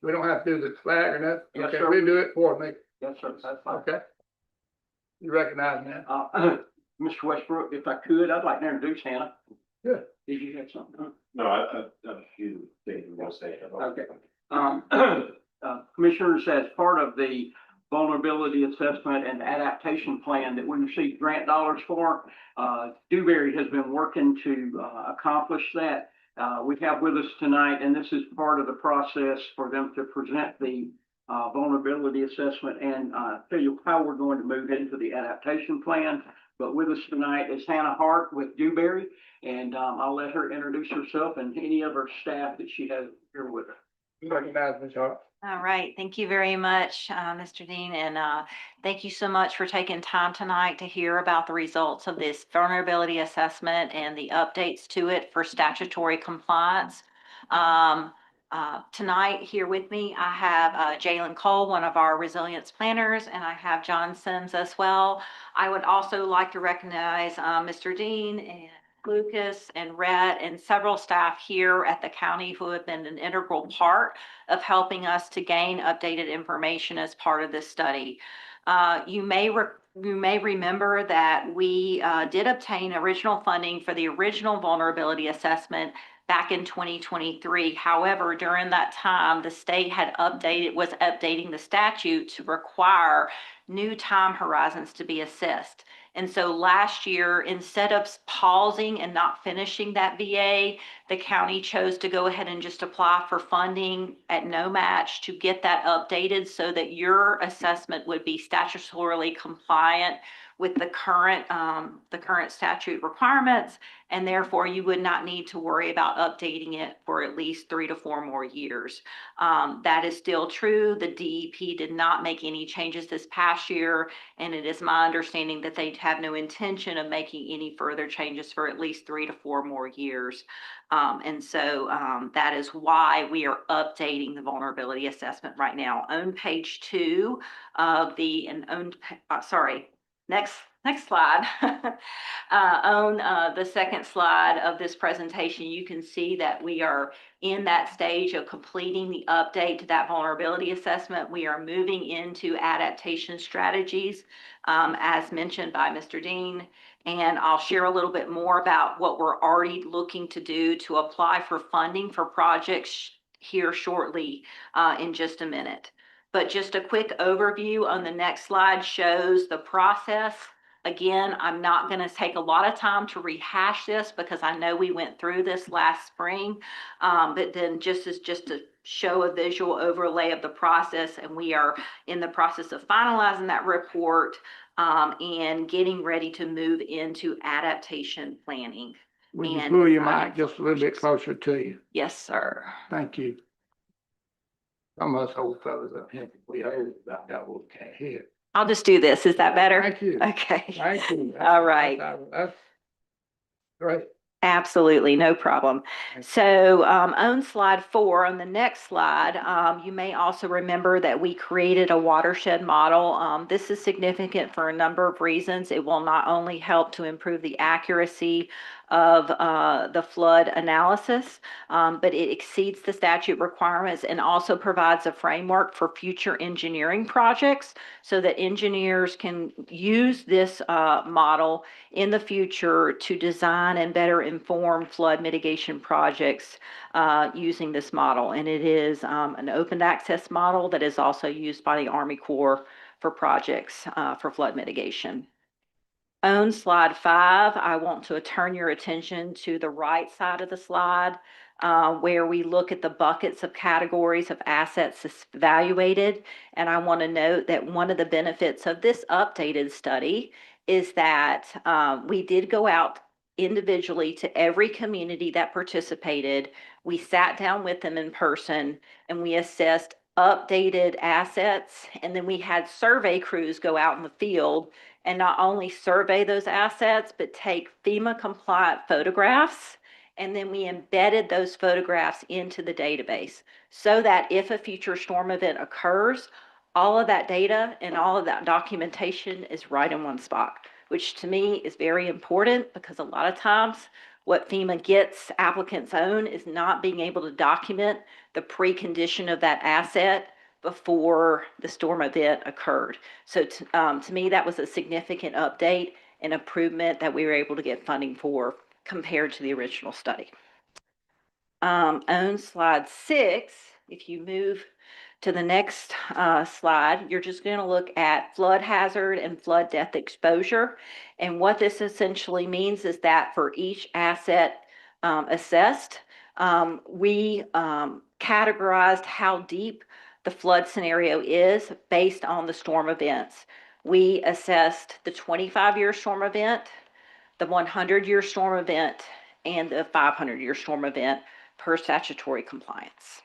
We don't have to do the flag or nothing? Yes, Okay, sir. we do it for me. Yes, sir, that's fine. Okay. You recognize me? Mr. Westbrook, if I could, I'd like to introduce Hannah. Good. Did you have something? No, I few things we're gonna say. Okay. Commissioners, as part of the vulnerability assessment and adaptation plan that we received grant dollars for, Dewberry has been working to accomplish that. We have with us tonight, and this is part of the process for them to present the vulnerability assessment and tell you how we're going to move into the adaptation plan. But with us tonight is Hannah Hart with Dewberry, and I'll let her introduce herself and any of her staff that she has here with her. You recognize me, Charlotte? All right. Thank you very much, Mr. Dean. And thank you so much for taking time tonight to hear about the results of this vulnerability assessment and the updates to it for statutory compliance. Tonight here with me, I have Jalen Cole, one of our resilience planners, and I have John Sims as well. I would also like to recognize Mr. Dean and Lucas and Rhett and several staff here at the county who have been an integral part of helping us to gain updated information as part of this study. You may remember that we did obtain original funding for the original vulnerability assessment back in 2023. However, during that time, the state was updating the statute to require new time horizons to be assessed. And so last year, instead of pausing and not finishing that VA, the county chose to go ahead and just apply for funding at no match to get that updated so that your assessment would be statutorily compliant with the current statute requirements, and therefore you would not need to worry about updating it for at least 3 to 4 more years. That is still true. The DEP did not make any changes this past year, and it is my understanding that they have no intention of making any further changes for at least 3 to 4 more years. And so that is why we are updating the vulnerability assessment right now. On page 2 of the, next slide. On the second slide of this presentation, you can see that we are in that stage of completing the update to that vulnerability assessment. We are moving into adaptation strategies, as mentioned by Mr. Dean. And I'll share a little bit more about what we're already looking to do to apply for funding for projects here shortly in just a minute. But just a quick overview on the next slide shows the process. Again, I'm not going to take a lot of time to rehash this because I know we went through this last spring, but then just to show a visual overlay of the process, and we are in the process of finalizing that report and getting ready to move into adaptation planning. Would you pull your mic just a little bit closer to you? Yes, sir. Thank you. Some of us old fellas up here, we old about that, we can't hear. I'll just do this. Is that better? Thank you. Okay. Thank you. All right. That's great. Absolutely, no problem. So on slide 4, on the next slide, you may also remember that we created a watershed model. This is significant for a number of reasons. It will not only help to improve the accuracy of the flood analysis, but it exceeds the statute requirements and also provides a framework for future engineering projects so that engineers can use this model in the future to design and better inform flood mitigation projects using this model. And it is an open access model that is also used by the Army Corps for projects for flood mitigation. On slide 5, I want to turn your attention to the right side of the slide where we look at the buckets of categories of assets evaluated. And I want to note that one of the benefits of this updated study is that we did go out individually to every community that participated. We sat down with them in person and we assessed updated assets, and then we had survey crews go out in the field and not only survey those assets, but take FEMA compliant photographs. And then we embedded those photographs into the database so that if a future storm event occurs, all of that data and all of that documentation is right in one spot, which to me is very important because a lot of times what FEMA gets applicants own is not being able to document the precondition of that asset before the storm event occurred. So to me, that was a significant update and improvement that we were able to get funding for compared to the original study. On slide 6, if you move to the next slide, you're just going to look at flood hazard and flood depth exposure. And what this essentially means is that for each asset assessed, we categorized how deep the flood scenario is based on the storm events. We assessed the 25-year storm event, the 100-year storm event, and the 500-year storm event per statutory compliance.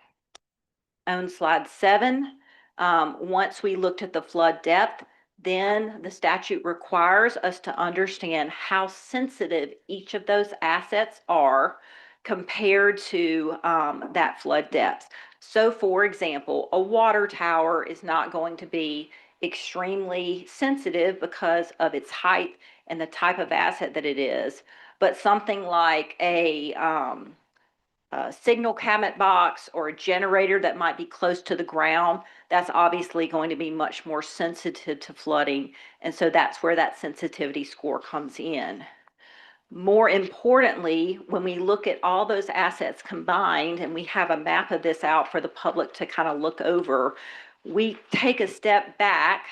On slide 7, once we looked at the flood depth, then the statute requires us to understand how sensitive each of those assets are compared to that flood depth. So for example, a water tower is not going to be extremely sensitive because of its height and the type of asset that it is, but something like a signal cabinet box or a generator that might be close to the ground, that's obviously going to be much more sensitive to flooding. And so that's where that sensitivity score comes in. More importantly, when we look at all those assets combined, and we have a map of this out for the public to kind of look over, we take a step back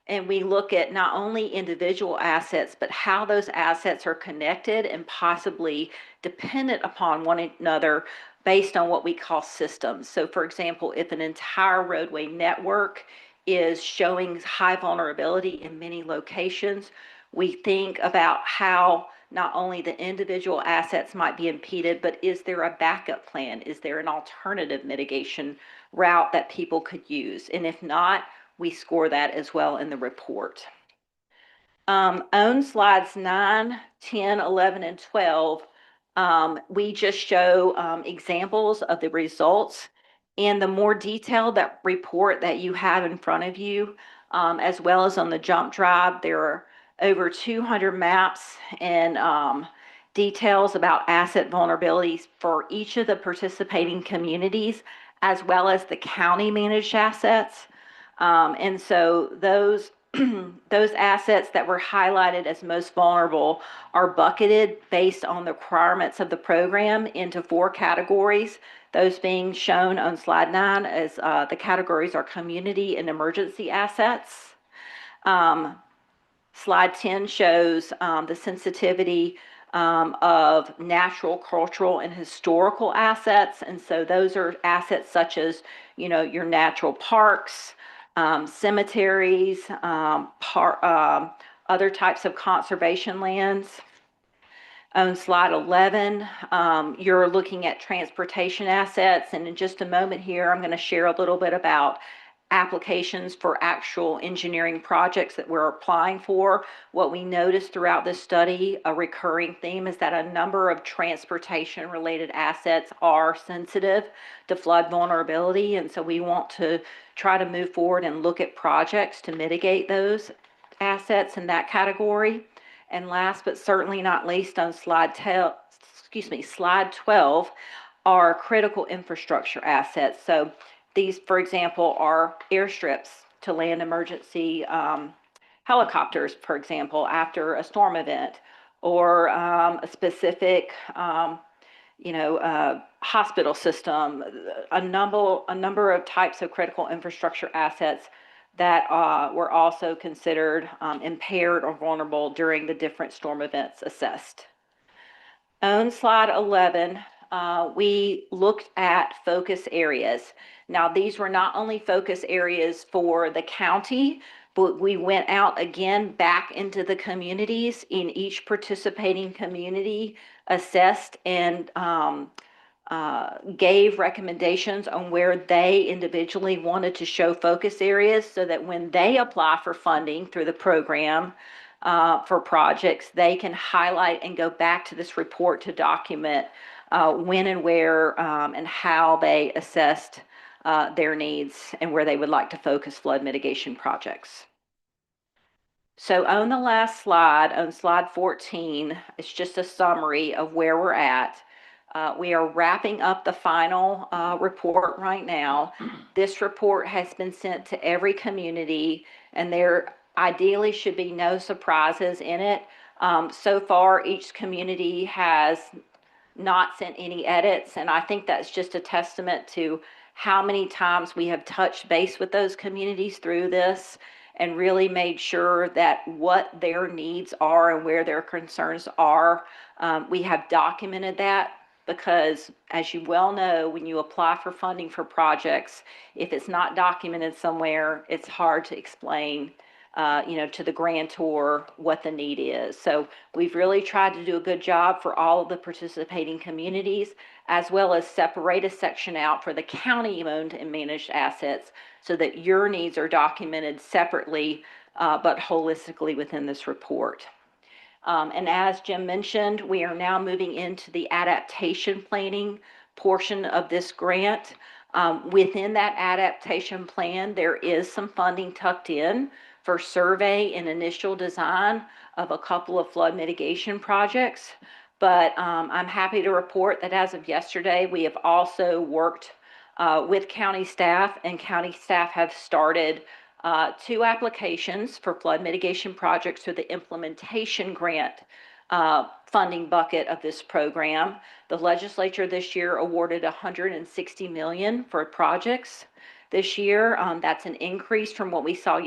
and we look at not only individual assets, but how those assets are connected and possibly dependent upon one another based on what we call systems. So for example, if an entire roadway network is showing high vulnerability in many locations, we think about how not only the individual assets might be impeded, but is there a backup plan? Is there an alternative mitigation route that people could use? And if not, we score that as well in the report. On slides 9, 10, 11, and 12, we just show examples of the results. And the more detailed that report that you have in front of you, as well as on the jump drive, there are over 200 maps and details about asset vulnerabilities for each of the participating communities, as well as the county managed assets. And so those those assets that were highlighted as most vulnerable are bucketed based on the requirements of the program into 4 categories. Those being shown on slide 9 as the categories are community and emergency assets. Slide 10 shows the sensitivity of natural, cultural, and historical assets. And so those are assets such as, you know, your natural parks, cemeteries, other types of conservation lands. On slide 11, you're looking at transportation assets. And in just a moment here, I'm going to share a little bit about applications for actual engineering projects that we're applying for. What we noticed throughout this study, a recurring theme, is that a number of transportation related assets are sensitive to flood vulnerability. And so we want to try to move forward and look at projects to mitigate those assets in that category. And last but certainly not least, on slide 12 are critical infrastructure assets. So these, for example, are airstrips to land emergency helicopters, for example, after a storm event, or a specific hospital system, a number of types of critical infrastructure assets that were also considered impaired or vulnerable during the different storm events assessed. On slide 11, we looked at focus areas. Now, these were not only focus areas for the county, but we went out again back into the communities. In each participating community, assessed and gave recommendations on where they individually wanted to show focus areas, so that when they apply for funding through the program for projects, they can highlight and go back to this report to document when and where and how they assessed their needs and where they would like to focus flood mitigation projects. So on the last slide, on slide 14, it's just a summary of where we're at. We are wrapping up the final report right now. This report has been sent to every community, and there ideally should be no surprises in it. So far, each community has not sent any edits, and I think that's just a testament to how many times we have touched base with those communities through this and really made sure that what their needs are and where their concerns are. We have documented that because, as you well know, when you apply for funding for projects, if it's not documented somewhere, it's hard to explain to the grantor what the need is. So we've really tried to do a good job for all of the participating communities, as well as separate a section out for the county-owned and managed assets so that your needs are documented separately, but holistically within this report. And as Jim mentioned, we are now moving into the adaptation planning portion of this grant. Within that adaptation plan, there is some funding tucked in for survey and initial design of a couple of flood mitigation projects. But I'm happy to report that as of yesterday, we have also worked with county staff, and county staff have started 2 applications for flood mitigation projects through the implementation grant funding bucket of this program. The legislature this year awarded $160 million for projects this year. That's an increase from what we saw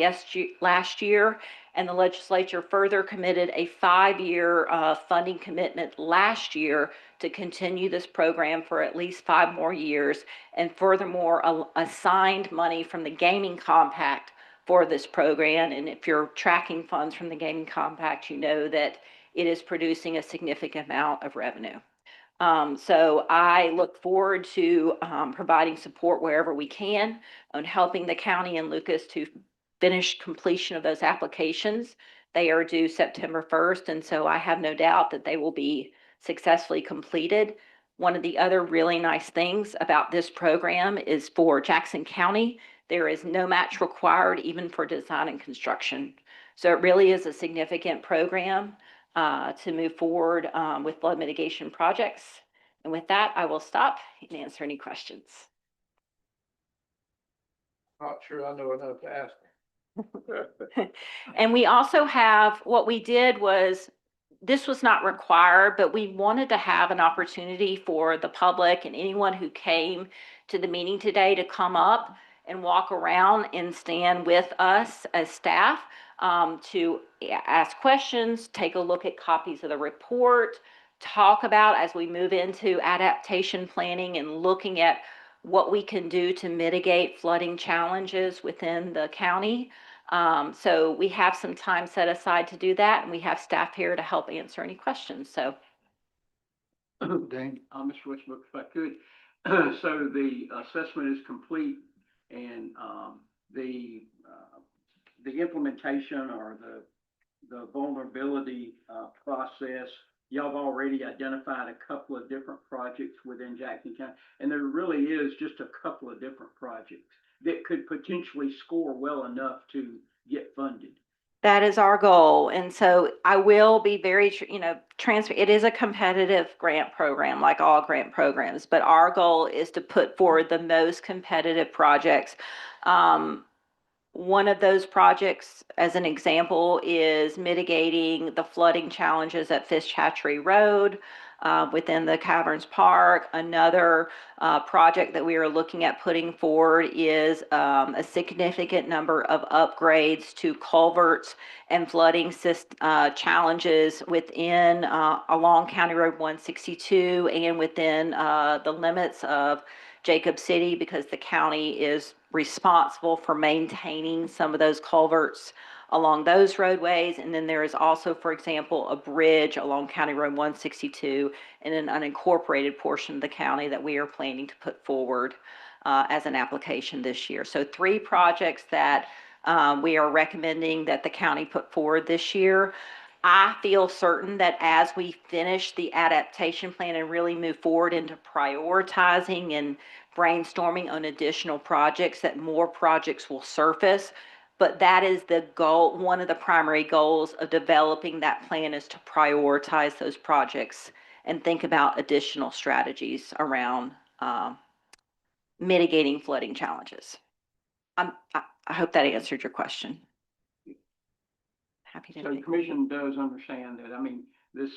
last year. And the legislature further committed a 5-year funding commitment last year to continue this program for at least 5 more years. And furthermore, assigned money from the gaming compact for this program. And if you're tracking funds from the gaming compact, you know that it is producing a significant amount of revenue. So I look forward to providing support wherever we can on helping the county and Lucas to finish completion of those applications. They are due September 1st, and so I have no doubt that they will be successfully completed. One of the other really nice things about this program is for Jackson County, there is no match required even for design and construction. So it really is a significant program to move forward with flood mitigation projects. And with that, I will stop and answer any questions. Not sure I know enough to ask. And we also have, what we did was, this was not required, but we wanted to have an opportunity for the public and anyone who came to the meeting today to come up and walk around and stand with us as staff to ask questions, take a look at copies of the report, talk about as we move into adaptation planning and looking at what we can do to mitigate flooding challenges within the county. So we have some time set aside to do that, and we have staff here to help answer any questions. So, Dane? Mr. Westbrook, if I could. So the assessment is complete, and the implementation or the vulnerability process, y'all have already identified a couple of different projects within Jackson County, and there really is just a couple of different projects that could potentially score well enough to get funded. that is our goal. And so I will be very, it is a competitive grant program like all grant programs, but our goal is to put forward the most competitive projects. One of those projects, as an example, is mitigating the flooding challenges at Fish Hatchery Road within the Caverns Park. Another project that we are looking at putting forward is a significant number of upgrades to culverts and flooding challenges within along County Road 162 and within the limits of Jacob City, because the county is responsible for maintaining some of those culverts along those roadways. And then there is also, for example, a bridge along County Road 162 in an unincorporated portion of the county that we are planning to put forward as an application this year. So 3 projects that we are recommending that the county put forward this year. I feel certain that as we finish the adaptation plan and really move forward into prioritizing and brainstorming on additional projects, that more projects will surface. But that is the goal. One of the primary goals of developing that plan is to prioritize those projects and think about additional strategies around mitigating flooding challenges. I hope that answered your question. Happy to. So the commission does understand that, I mean, this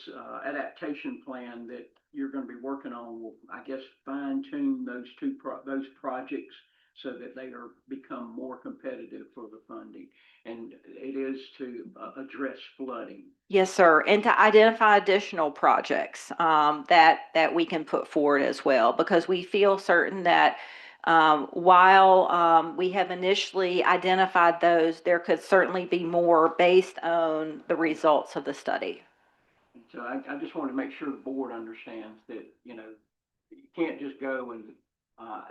adaptation plan that you're gonna be working on will, I guess, fine tune those those projects so that they become more competitive for the funding. And it is to address flooding. Yes, sir. And to identify additional projects that we can put forward as well, because we feel certain that while we have initially identified those, there could certainly be more based on the results of the study. So I just want to make sure the board understands that, you know, you can't just go and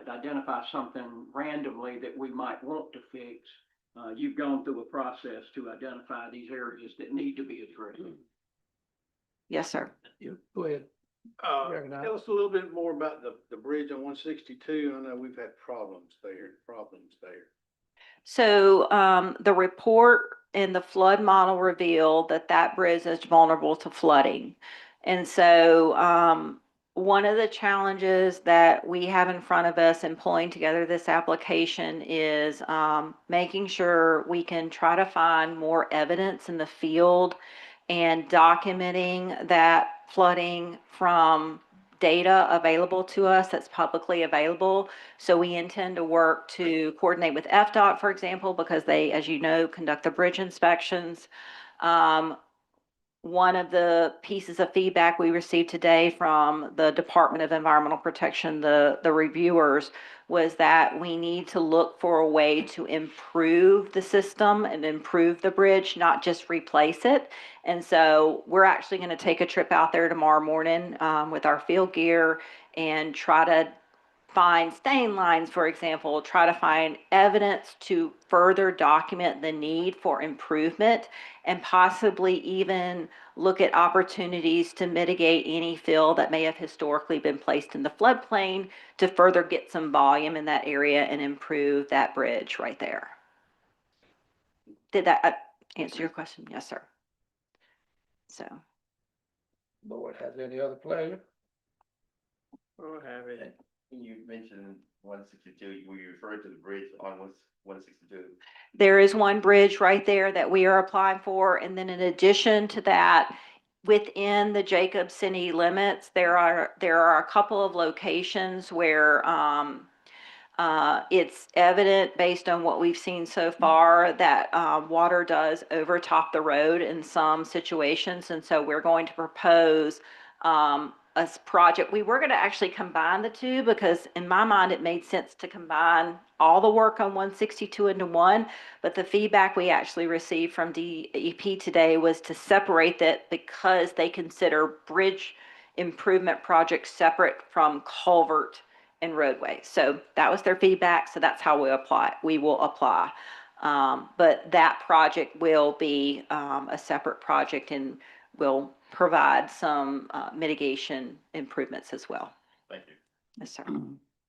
identify something randomly that we might want to fix. You've gone through a process to identify these areas that need to be addressed. Yes, sir. You, go ahead. Recognize. Tell us a little bit more about the bridge on 162. I know we've had problems there. So the report and the flood model revealed that bridge is vulnerable to flooding. And so one of the challenges that we have in front of us in pulling together this application is making sure we can try to find more evidence in the field and documenting that flooding from data available to us that's publicly available. So we intend to work to coordinate with FDOT, for example, because they, as you know, conduct the bridge inspections. One of the pieces of feedback we received today from the Department of Environmental Protection, the reviewers, was that we need to look for a way to improve the system and improve the bridge, not just replace it. And so we're actually going to take a trip out there tomorrow morning with our field gear and try to find stain lines, for example, try to find evidence to further document the need for improvement and possibly even look at opportunities to mitigate any fill that may have historically been placed in the floodplain to further get some volume in that area and improve that bridge right there. Did that answer your question? Yes, sir. So. Board has any other pleasure? Oh, have it. You mentioned 162, were you referring to the bridge on 162? There is one bridge right there that we are applying for. And then in addition to that, within the Jacob City limits, there are a couple of locations where it's evident based on what we've seen so far that water does overtop the road in some situations. And so we're going to propose a project. We were going to actually combine the two because in my mind, it made sense to combine all the work on 162 into one. But the feedback we actually received from DEP today was to separate that because they consider bridge improvement projects separate from culvert and roadway. So that was their feedback. So that's how we will apply. But that project will be a separate project and will provide some mitigation improvements as well. Thank you. Yes, sir.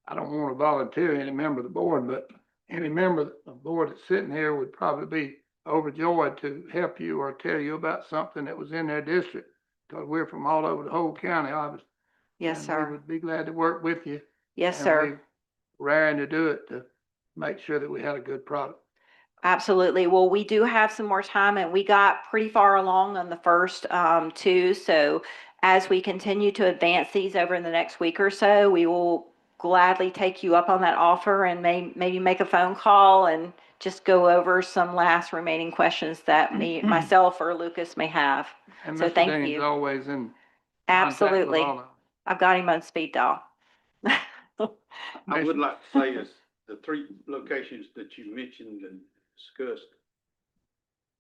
I don't want to volunteer any member of the board, but any member of the board that's sitting here would probably be overjoyed to help you or tell you about something that was in their district, because we're from all over the whole county, obviously. Yes, And sir. we would be glad to work with you. Yes, and sir. we're raring to do it to make sure that we had a good product. Absolutely. Well, we do have some more time and we got pretty far along on the first two. So as we continue to advance these over in the next week or so, we will gladly take you up on that offer and maybe make a phone call and just go over some last remaining questions that myself or Lucas may have. And So Mr. thank Dean's you. always in contact with Absolutely. all of us. I've got him on speed dial. I would like to say is the 3 locations that you mentioned and discussed,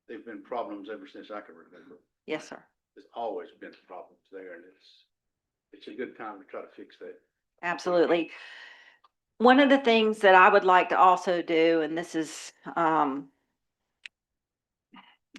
they've been problems ever since I can remember. Yes, sir. There's always been problems there, and it's a good time to try to fix that. Absolutely. One of the things that I would like to also do, and this is, I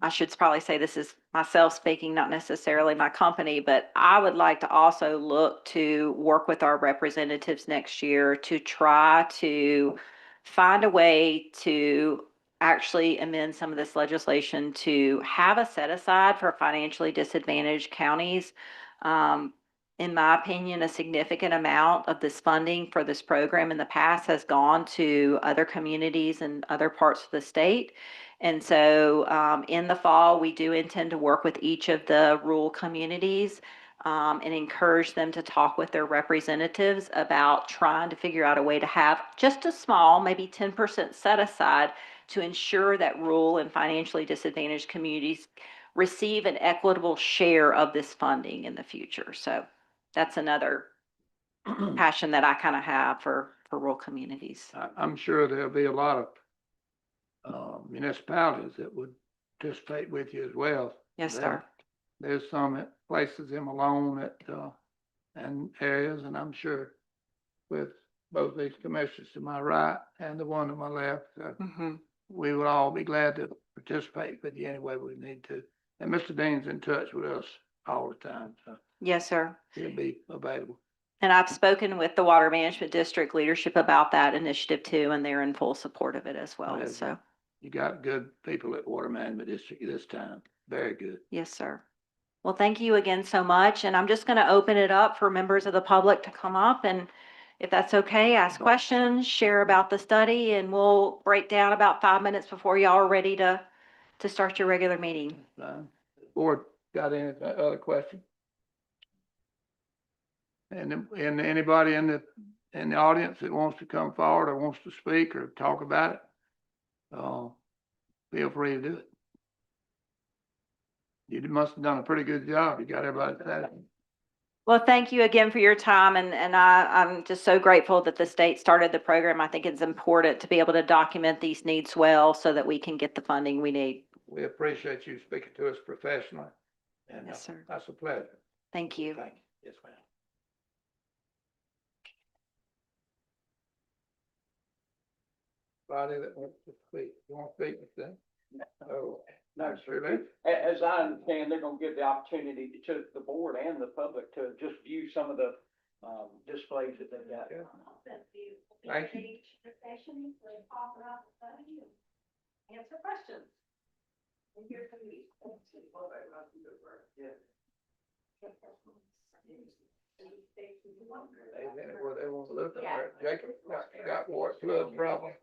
should probably say this is myself speaking, not necessarily my company, but I would like to also look to work with our representatives next year to try to find a way to actually amend some of this legislation to have a set aside for financially disadvantaged counties. in my opinion, a significant amount of this funding for this program in the past has gone to other communities and other parts of the state. And so in the fall, we do intend to work with each of the rural communities and encourage them to talk with their representatives about trying to figure out a way to have just a small, maybe 10% set aside to ensure that rural and financially disadvantaged communities receive an equitable share of this funding in the future. So that's another passion that I kind of have for rural communities. I'm sure there'll be a lot of municipalities that would participate with you as well. Yes, There- sir. There's some that places them alone at, and areas, and I'm sure with both these commissioners to my right and the one to my left, Mhm. we would all be glad to participate with you any way we need to. And Mr. Dean's in touch with us all the time, so Yes, sir. he'll be available. And I've spoken with the Water Management District leadership about that initiative too, and they're in full support of it as well. Yes. So, You got good people at Water Management District this time. Very good. yes, sir. Well, thank you again so much. And I'm just going to open it up for members of the public to come up and, if that's okay, ask questions, share about the study, and we'll break down about 5 minutes before y'all are ready to start your regular meeting. Board, got any other questions? And anybody in the audience that wants to come forward or wants to speak or talk about it, feel free to do it. You must have done a pretty good job. You got everybody satisfied. Well, thank you again for your time, and I'm just so grateful that the state started the program. I think it's important to be able to document these needs well so that we can get the funding we need. We appreciate you speaking to us professionally. And Yes, sir. that's a pleasure. Thank you. Thank you. Yes, ma'am. Anybody that wants to speak, you want to speak with them? Oh, No, sure. sir. As I understand, they're gonna give the opportunity to the board and the public to just view some of the, displays that they've got. Thank you. Answer questions. They want to look at it. Jacob got what flood problem.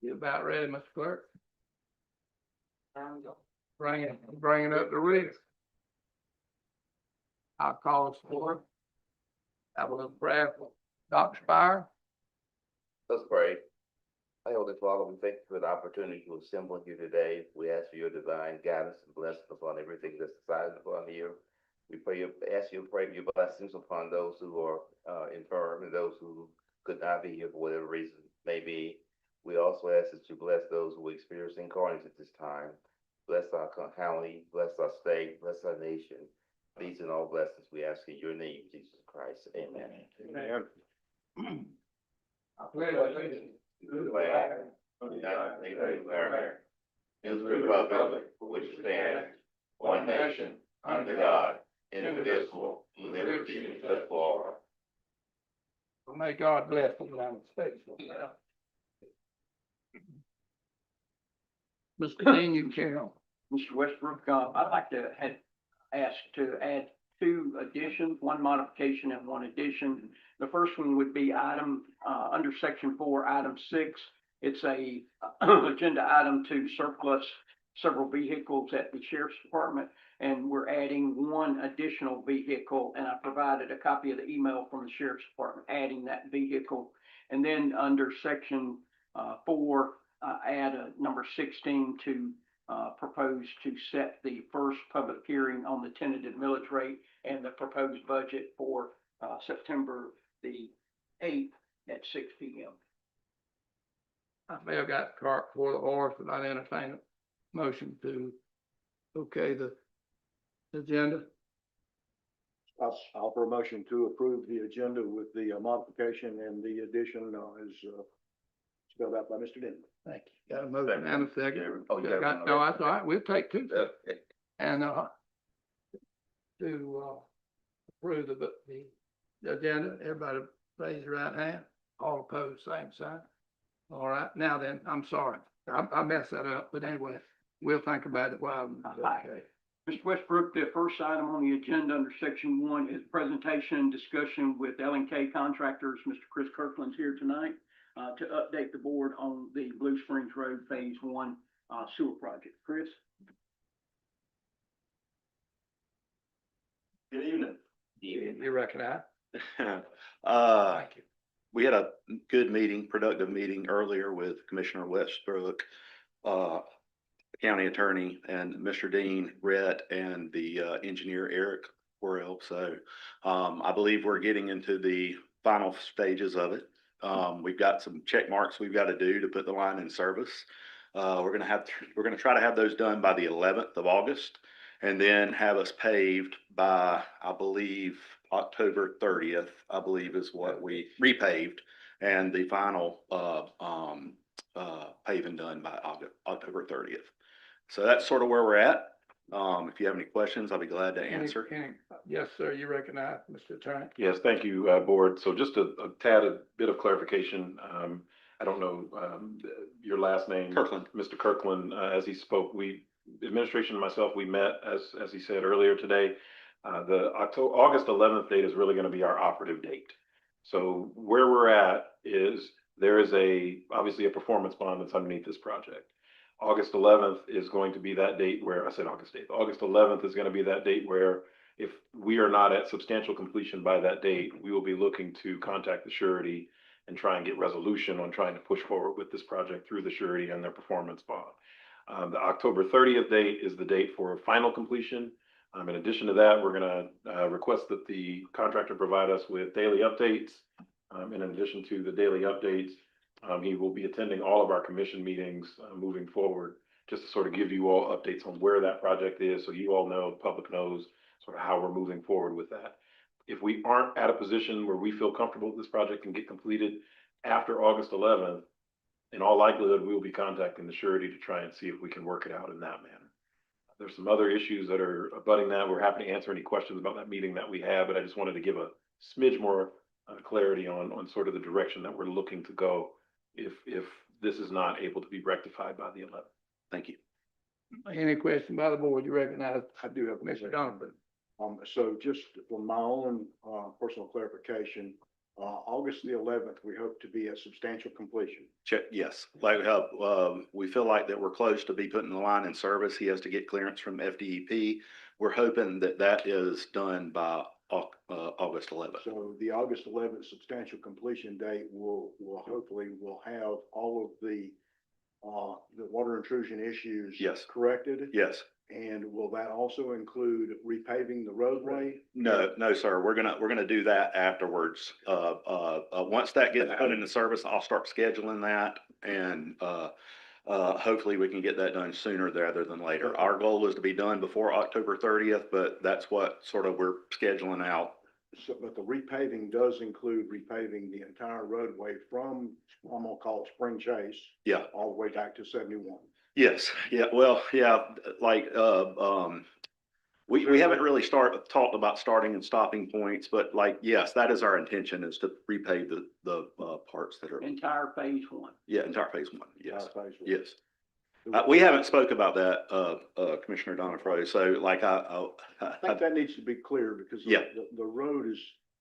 You about ready, Mr. Clerk? Bring it up to read. I'll call us for. Have a little prayer for Dr. Spire. Let's pray. Heavenly Father, we thank you for the opportunity to assemble here today. We ask for your divine guidance and blessing upon everything that's decided upon here. We ask you to pray your blessings upon those who are infirm and those who could not be here for whatever reason may be. We also ask that you bless those who are experiencing carnage at this time. Bless our county, bless our state, bless our nation. These and all blessings we ask in your name, Jesus Christ. Amen. Amen. I pledge allegiance to the flag of the United States of America, and to the republic for which it stands, one nation, under God, indivisible, with liberty and justice for all. May God bless the United States. Mr. Dean, you carry on. Mr. Westbrook, I'd like to ask to add two additions, one modification and one addition. The first one would be item, under section 4, item 6. It's a agenda item to surplus several vehicles at the sheriff's department, and we're adding one additional vehicle, and I provided a copy of the email from the sheriff's department adding that vehicle. And then under section 4, add a number 16 to propose to set the first public hearing on the tentative millage rate and the proposed budget for September the 8th at 6 p.m. I may have got the cart before the horse, but I entertain a motion to okay the agenda. I'll offer a motion to approve the agenda with the modification and the addition as spelled out by Mr. Denton. Thank you. Got a motion and a second. Oh, you got one No, already? that's all right. We'll take two. Okay. And, to, approve the agenda, everybody raise your right hand. All opposed, same sign. All right, now then, I'm sorry. I messed that up, but anyway, we'll think about it while. Okay. Mr. Westbrook, the first item on the agenda under section 1 is presentation and discussion with L&K contractors. Mr. Chris Kirkland's here tonight to update the board on the Blue Springs Road Phase 1 sewer project. Chris? Good evening. You recognize? Thank Thank you. We had a good meeting, productive meeting earlier with Commissioner Westbrook, County Attorney, and Mr. Dean, Rhett, and the engineer Eric Worrell. So I believe we're getting into the final stages of it. We've got some check marks we've got to do to put the line in service. We're gonna try to have those done by the 11th of August, and then have us paved by, I believe, October 30th, I believe is what we repaved, and the final paving done by October 30th. So that's sort of where we're at. If you have any questions, I'll be glad to answer. Yes, sir, you recognize, Mr. Attorney? Yes, thank you, Board. So just a bit of clarification. I don't know your last name. Kirkland. Mr. Kirkland, as he spoke, administration and myself, we met, as he said earlier today. The August 11th date is really going to be our operative date. So where we're at is there is obviously a performance bond that's underneath this project. August 11th is going to be that date where, I said August 8th, August 11th is going to be that date where if we are not at substantial completion by that date, we will be looking to contact the surety and try and get resolution on trying to push forward with this project through the surety and their performance bond. The October 30th date is the date for final completion. In addition to that, we're going to request that the contractor provide us with daily updates. In addition to the daily updates, he will be attending all of our commission meetings moving forward, just to sort of give you all updates on where that project is, so you all know, the public knows sort of how we're moving forward with that. If we aren't at a position where we feel comfortable this project can get completed after August 11th, in all likelihood, we will be contacting the surety to try and see if we can work it out in that manner. There's some other issues that are abutting that. We're happy to answer any questions about that meeting that we had, but I just wanted to give a smidge more clarity on sort of the direction that we're looking to go if this is not able to be rectified by the 11th. Thank you. Any question by the board? You recognize? I do have a Mr. Donovan? So just for my own personal clarification, August the 11th, we hope to be at substantial completion. Check, yes, like, we feel like that we're close to be putting the line in service. He has to get clearance from FDEP. We're hoping that that is done by August 11th. So the August 11th substantial completion date will hopefully will have all of the water intrusion issues Yes. corrected. Yes. And will that also include repaving the roadway? No, sir. We're gonna do that afterwards. Once that gets put into service, I'll start scheduling that and, hopefully we can get that done sooner rather than later. Our goal is to be done before October 30th, but that's what sort of we're scheduling out. So, but the repaving does include repaving the entire roadway from, I'm gonna call it Spring Chase. Yeah. All the way back to 71. Yes, yeah, well, yeah, like, we haven't really talked about starting and stopping points, but like, yes, that is our intention, is to repave the parts that are, Entire phase one. yeah, entire phase one, yes, Entire phase one. yes. We haven't spoke about that, Commissioner Donifro, so like, I think that needs to be clear because Yeah. the road is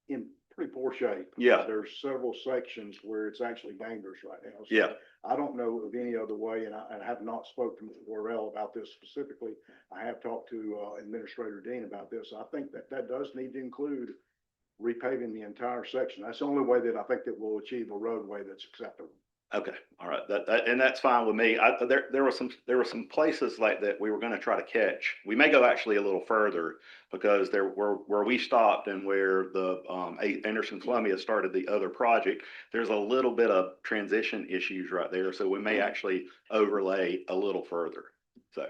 in pretty poor shape. Yeah. There's several sections where it's actually dangerous right now. So Yeah. I don't know of any other way, and I have not spoken to Mr. Worrell about this specifically. I have talked to Administrator Dean about this. I think that does need to include repaving the entire section. That's the only way that I think that we'll achieve a roadway that's acceptable. Okay, all right, and that's fine with me. There were some places like that we were gonna try to catch. We may go actually a little further because there were, where we stopped and where the, Anderson Columbia started the other project, there's a little bit of transition issues right there, so we may actually overlay a little further, so.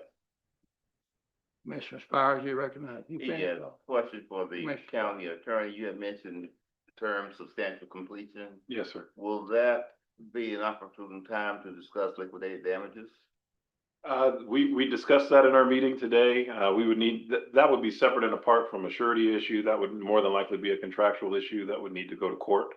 Commissioner Spires, you recognize. You finished? Yeah, question for the Commissioner. county attorney. You had mentioned the term substantial completion. Yes, sir. Will that be an opportune time to discuss liquidated damages? We discussed that in our meeting today. We would need, that would be separate and apart from a surety issue. That would more than likely be a contractual issue that would need to go to court.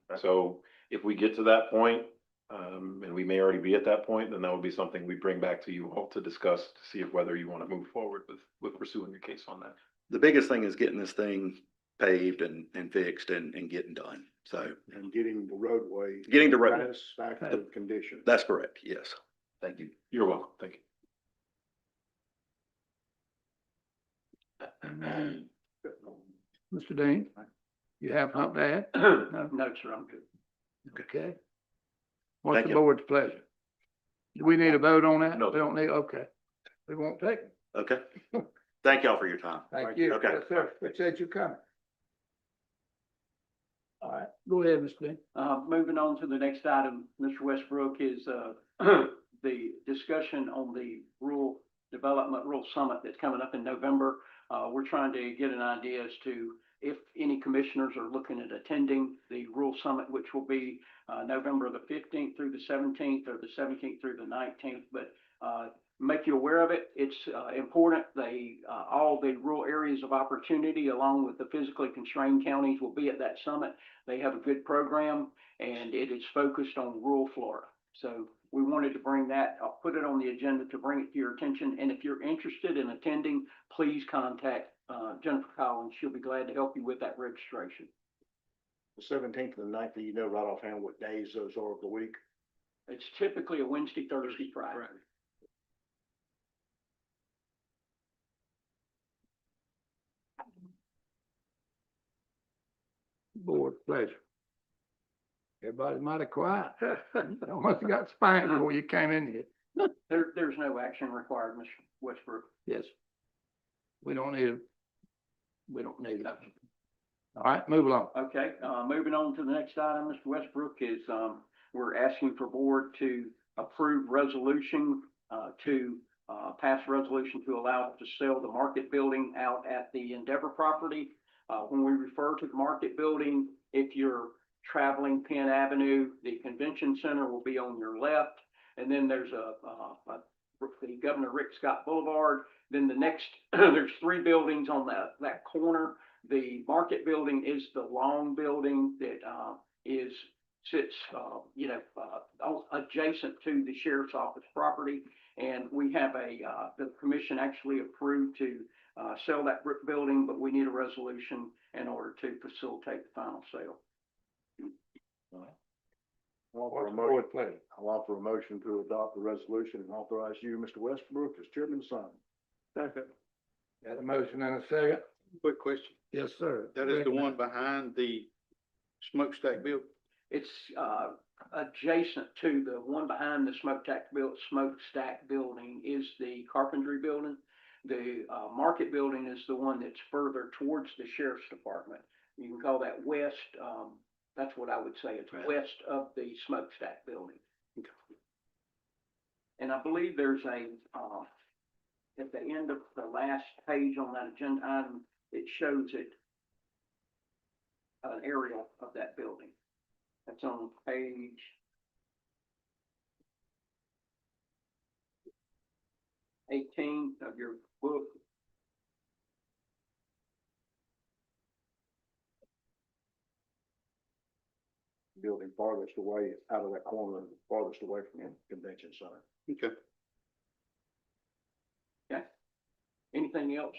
Okay. So if we get to that point, and we may already be at that point, then that would be something we bring back to you all to discuss, to see if whether you want to move forward with pursuing a case on that. The biggest thing is getting this thing paved and fixed and getting done, so. And getting the roadway. Getting the road, Satisfactory condition. that's correct, yes. Thank you. You're welcome. Thank you. Mr. Dean, you have something to add? No? No, sir, I'm good. Okay. What's Thank the you. board's pleasure? Do we need a vote on that? No. We don't need, okay. We won't take it. Okay. Thank y'all for your time. Thank you. Okay. Yes, sir. Appreciate you coming. All right, go ahead, Mr. Dean. Moving on to the next item, Mr. Westbrook, is, the discussion on the rural development, rural summit that's coming up in November. We're trying to get an idea as to if any commissioners are looking at attending the rural summit, which will be, November the 15th through the 17th, or the 17th through the 19th, but, make you aware of it. It's important. All the rural areas of opportunity, along with the physically constrained counties, will be at that summit. They have a good program, and it is focused on rural Florida. So we wanted to bring that, I'll put it on the agenda to bring it to your attention. And if you're interested in attending, please contact Jennifer Collins. She'll be glad to help you with that registration. The 17th and the 19th, you know right offhand what days those are of the week? It's typically a Wednesday, Thursday, Friday. Board pleasure. Everybody's mighty quiet. Almost got spanked before you came in here. There's no action required, Mr. Westbrook. Yes. We don't need it. We don't need it. All right, move along. Okay, moving on to the next item, Mr. Westbrook, is, we're asking for board to approve resolution, pass resolution to allow us to sell the market building out at the Endeavor property. When we refer to the market building, if you're traveling Penn Avenue, the convention center will be on your left. And then there's the Governor Rick Scott Boulevard. Then the next, there's three buildings on that corner. The market building is the long building that, sits adjacent to the sheriff's office property. And we have the commission actually approved to sell that brick building, but we need a resolution in order to facilitate the final sale. I'll offer a What's the motion, board pleasure? I'll offer a motion to adopt the resolution and authorize you, Mr. Westbrook, as chairman to sign. Second. Got a motion and a second? Quick question. Yes, sir. That is the one behind the smokestack building? It's, adjacent to the one behind the smokestack building is the carpentry building. The, market building is the one that's further towards the sheriff's department. You can call that west, that's what I would say, it's Right. west of the smokestack building. And I believe there's a, at the end of the last page on that agenda item, it shows it, an area of that building. That's on page 18 of your book. Building farthest away, out of that corner, farthest away from the convention center. Okay. Okay. Anything else?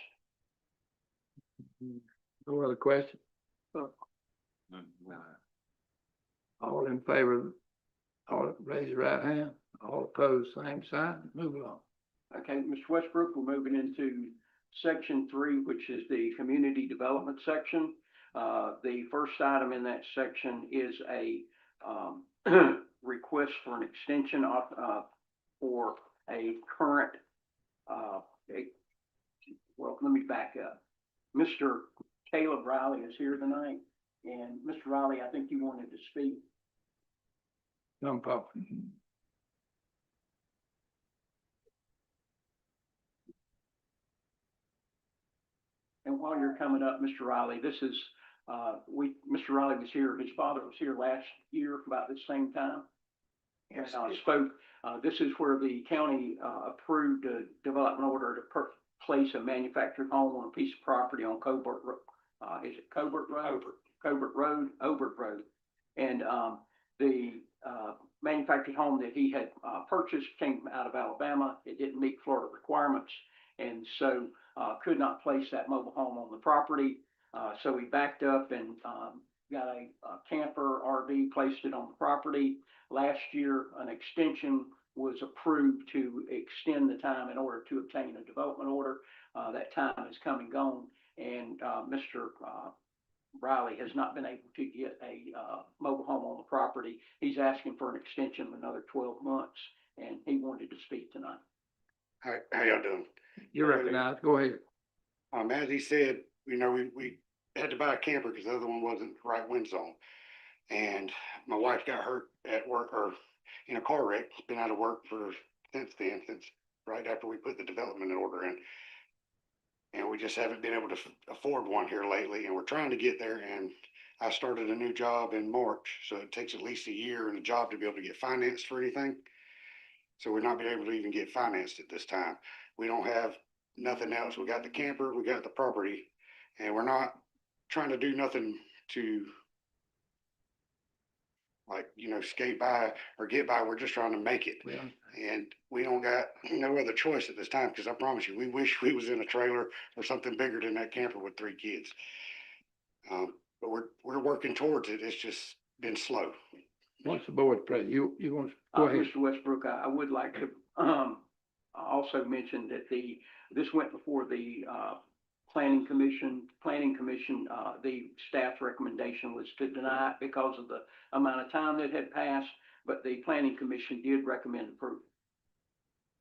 No other questions? All in favor, all raise your right hand, all opposed, same sign, move along. Okay, Mr. Westbrook, we're moving into section 3, which is the community development section. The first item in that section is a, request for an extension of, for a current, well, let me back up. Mr. Caleb Riley is here tonight, and Mr. Riley, I think you wanted to speak. Come forward. And while you're coming up, Mr. Riley, this is, Mr. Riley was here, his father was here last year about the same time. And, spoke, this is where the county, approved a development order to place a manufactured home on a piece of property on Cobert, is it Cobert Road? Obert Road. And, the, manufactured home that he had, purchased came out of Alabama. It didn't meet Florida requirements. And so, could not place that mobile home on the property. So we backed up and, got a camper RV, placed it on the property. Last year, an extension was approved to extend the time in order to obtain a development order. That time is come and gone, and, Mr. Riley has not been able to get a, mobile home on the property. He's asking for an extension of another 12 months, and he wanted to speak tonight. How y'all doing? You recognize, go ahead. As he said, we had to buy a camper because the other one wasn't the right wind zone. And my wife got hurt at work or in a car wreck. She's been out of work since right after we put the development order in. And we just haven't been able to afford one here lately, and we're trying to get there. And I started a new job in March, so it takes at least a year in a job to be able to get financed for anything. So we're not being able to even get financed at this time. We don't have nothing else. We got the camper, we got the property, and we're not trying to do nothing to skate by or get by. We're just trying to make it. Well, And we don't got no other choice at this time, because I promise you, we wish we was in a trailer or something bigger than that camper with 3 kids. But we're working towards it. It's just been slow. what's the board pleasure? You want to, go ahead. Mr. Westbrook, I would like to, also mention that this went before the, Planning Commission, the staff's recommendation was to deny it because of the amount of time that had passed, but the Planning Commission did recommend approval.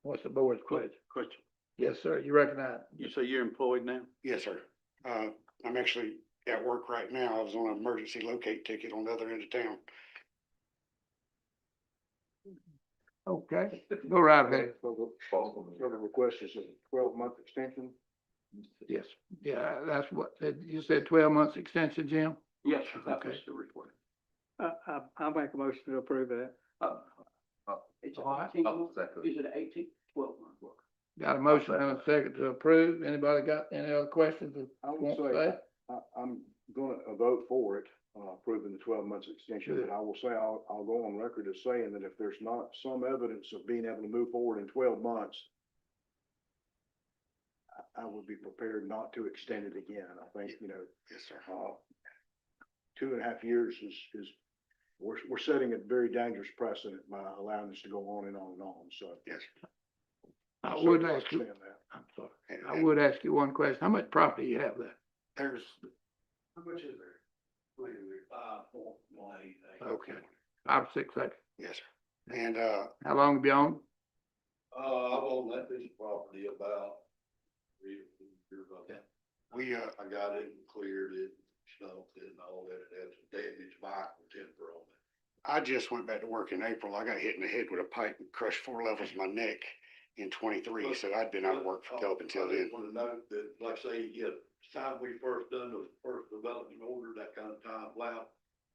What's the board's pleasure? Question. Yes, sir, you recognize. You say you're employed now? Yes, sir. I'm actually at work right now. I was on an emergency locate ticket on the other end of town. Okay, go right ahead. So the request is a 12-month extension. Yes, yeah, that's what, you said 12 months extension, Jim? Yes, sir, that was Okay. the report. I'll make a motion to approve that. It's All right. 18 months. Is it 18, 12 months? Got a motion and a second to approve. Anybody got any other questions or I want would to say, say? I'm gonna vote for it, approving the 12 months extension, Good. but I will say, I'll go on record as saying that if there's not some evidence of being able to move forward in 12 months, I would be prepared not to extend it again. I think, Yes, sir. 2.5 years is we're setting a very dangerous precedent by allowing this to go on and on and on, so. Yes. I I would certainly ask you, understand that. I'm sorry, And- I and would ask you one question. How much property you have there? There's, How much is there? Okay, 5 or 6 acres. yes, sir. And, How long have you owned? I've owned that piece of property about 3 or 4 years ago. we, I got it and cleared it, stumped it and all that, it had some damage vinyl timber on it. I just went back to work in April. I got hit in the head with a pipe and crushed 4 levels of my neck in 23, so I'd been out of work up until then. I want to note that, like I say, yeah, time we first done the first development order, that kind of time, wow,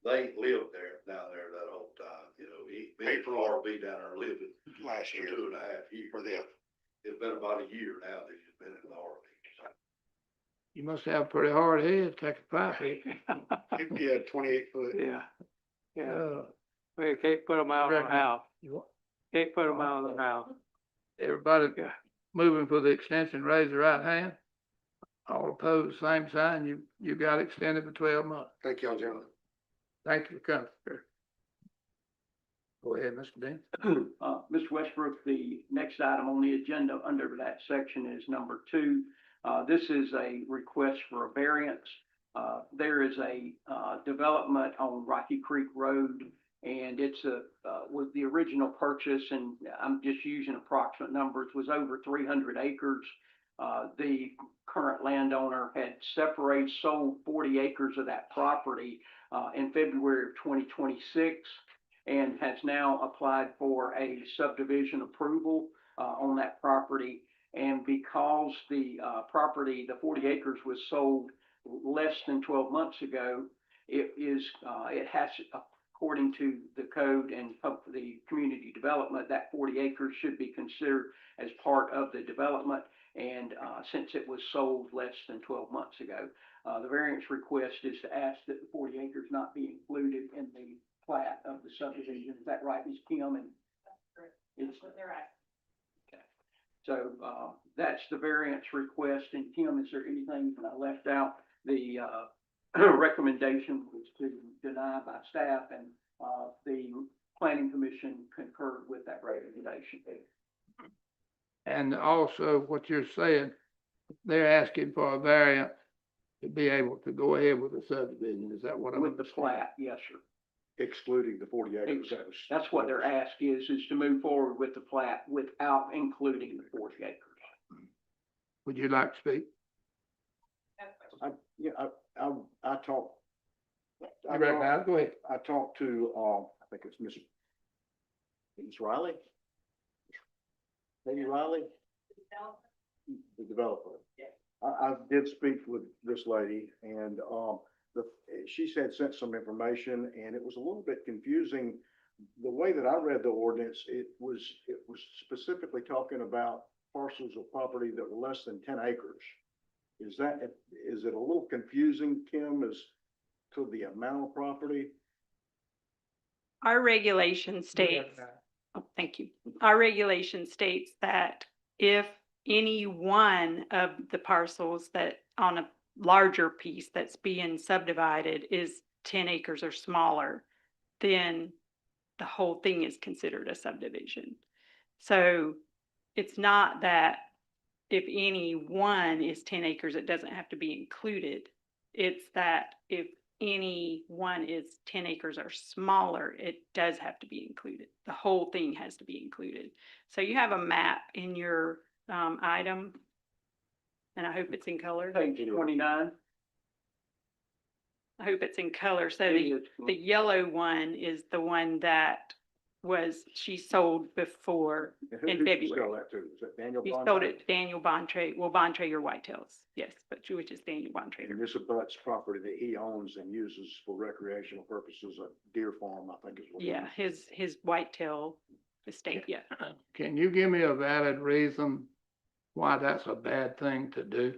they lived there, down there that whole time, you know, April. RV down there living Last for year 2.5 years. for them. It's been about a year now that he's been in the RV. You must have a pretty hard head, take a pipe hit. Yeah, 28 foot. Yeah, yeah. Uh, We can't put them out on the Reckon- house. you want- Can't put them out on the house. Everybody Yeah. moving for the extension, raise their right hand. All opposed, same sign. You got extended for 12 months. Thank y'all, gentlemen. Thank you for coming, sir. Go ahead, Mr. Dean. Mr. Westbrook, the next item on the agenda under that section is number 2. This is a request for a variance. There is a, development on Rocky Creek Road, and it's was the original purchase, and I'm just using approximate numbers, was over 300 acres. The current landowner had sold 40 acres of that property, in February of 2026. And has now applied for a subdivision approval, on that property. And because the, property, the 40 acres was sold less than 12 months ago, it has, according to the code and the community development, that 40 acres should be considered as part of the development. And, since it was sold less than 12 months ago, the variance request is to ask that the 40 acres not be included in the plat of the subdivision. Is that right, Ms. Kim? And it's what they're asking. Okay. So, that's the variance request. And Kim, is there anything that I left out? The, recommendation was to deny by staff, and, the planning commission concurred with that recommendation. And also what you're saying, they're asking for a variance to be able to go ahead with the subdivision. Is that what I'm With the understanding? plat, yes, sir. Excluding the 40 acres. that was- That's what their ask is to move forward with the plat without including the 40 acres. Would you like to speak? I talked. I recognize, go ahead. I talked to, I think it's Miss Riley? Maybe Riley? The developer. I did speak with this lady, and, she had sent some information, and it was a little bit confusing. The way that I read the ordinance, it was specifically talking about parcels of property that were less than 10 acres. Is it a little confusing, Kim, as to the amount of property? Our regulation states, oh, thank you. Our regulation states that if any one of the parcels that on a larger piece that's being subdivided is 10 acres or smaller, then the whole thing is considered a subdivision. So it's not that if any one is 10 acres, it doesn't have to be included. It's that if any one is 10 acres or smaller, it does have to be included. The whole thing has to be included. So you have a map in your item, and I hope it's in color. Page 29. I hope it's in color. So the yellow one is the one that she sold before And who in did you February. sell that to? Is that Daniel You Bontrager? sold it to Daniel Bontrager, well, Bontrager Whitetails, yes, but which is Daniel Bontrager. And this abuts property that he owns and uses for recreational purposes, a deer farm, I think is what. it Yeah, is. his whitetail estate, yeah. Can you give me a valid reason why that's a bad thing to do?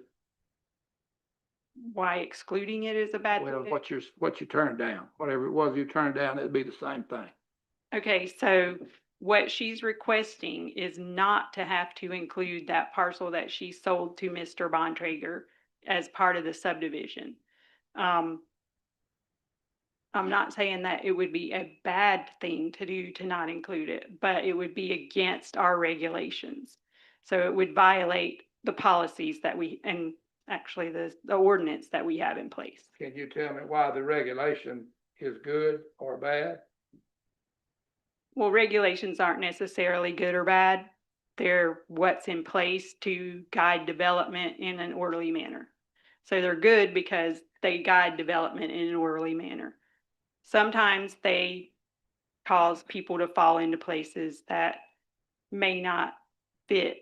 Why excluding it is a bad Well, thing? what you turned down, whatever it was you turned down, it'd be the same thing. Okay, so what she's requesting is not to have to include that parcel that she sold to Mr. Bontrager as part of the subdivision. I'm not saying that it would be a bad thing to do to not include it, but it would be against our regulations. So it would violate the policies that we, and actually the ordinance that we have in place. Can you tell me why the regulation is good or bad? Well, regulations aren't necessarily good or bad. They're what's in place to guide development in an orderly manner. So they're good because they guide development in an orderly manner. Sometimes they cause people to fall into places that may not fit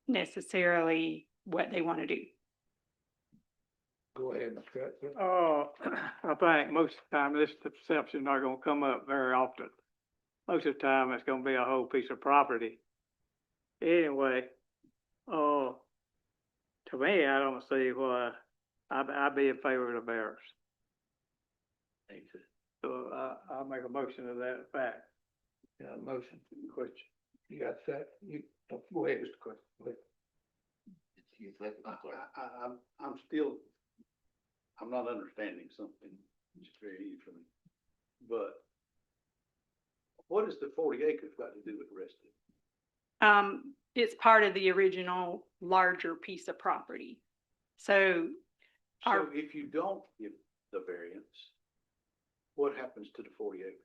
necessarily what they want to do. Go ahead, Mr. Cutler. I think most of the time, this deception not gonna come up very often. Most of the time, it's gonna be a whole piece of property. Anyway, to me, I don't see why I'd be in favor of the variance. So I'll make a motion to that effect. Got a motion. Question. You got that? You, go ahead, Mr. Cutler. Go ahead. I'm not understanding something. It's very easy for me. But what does the 40 acres got to do with the rest of it? It's part of the original larger piece of property. So So if you don't give the variance, what happens to the 40 acres?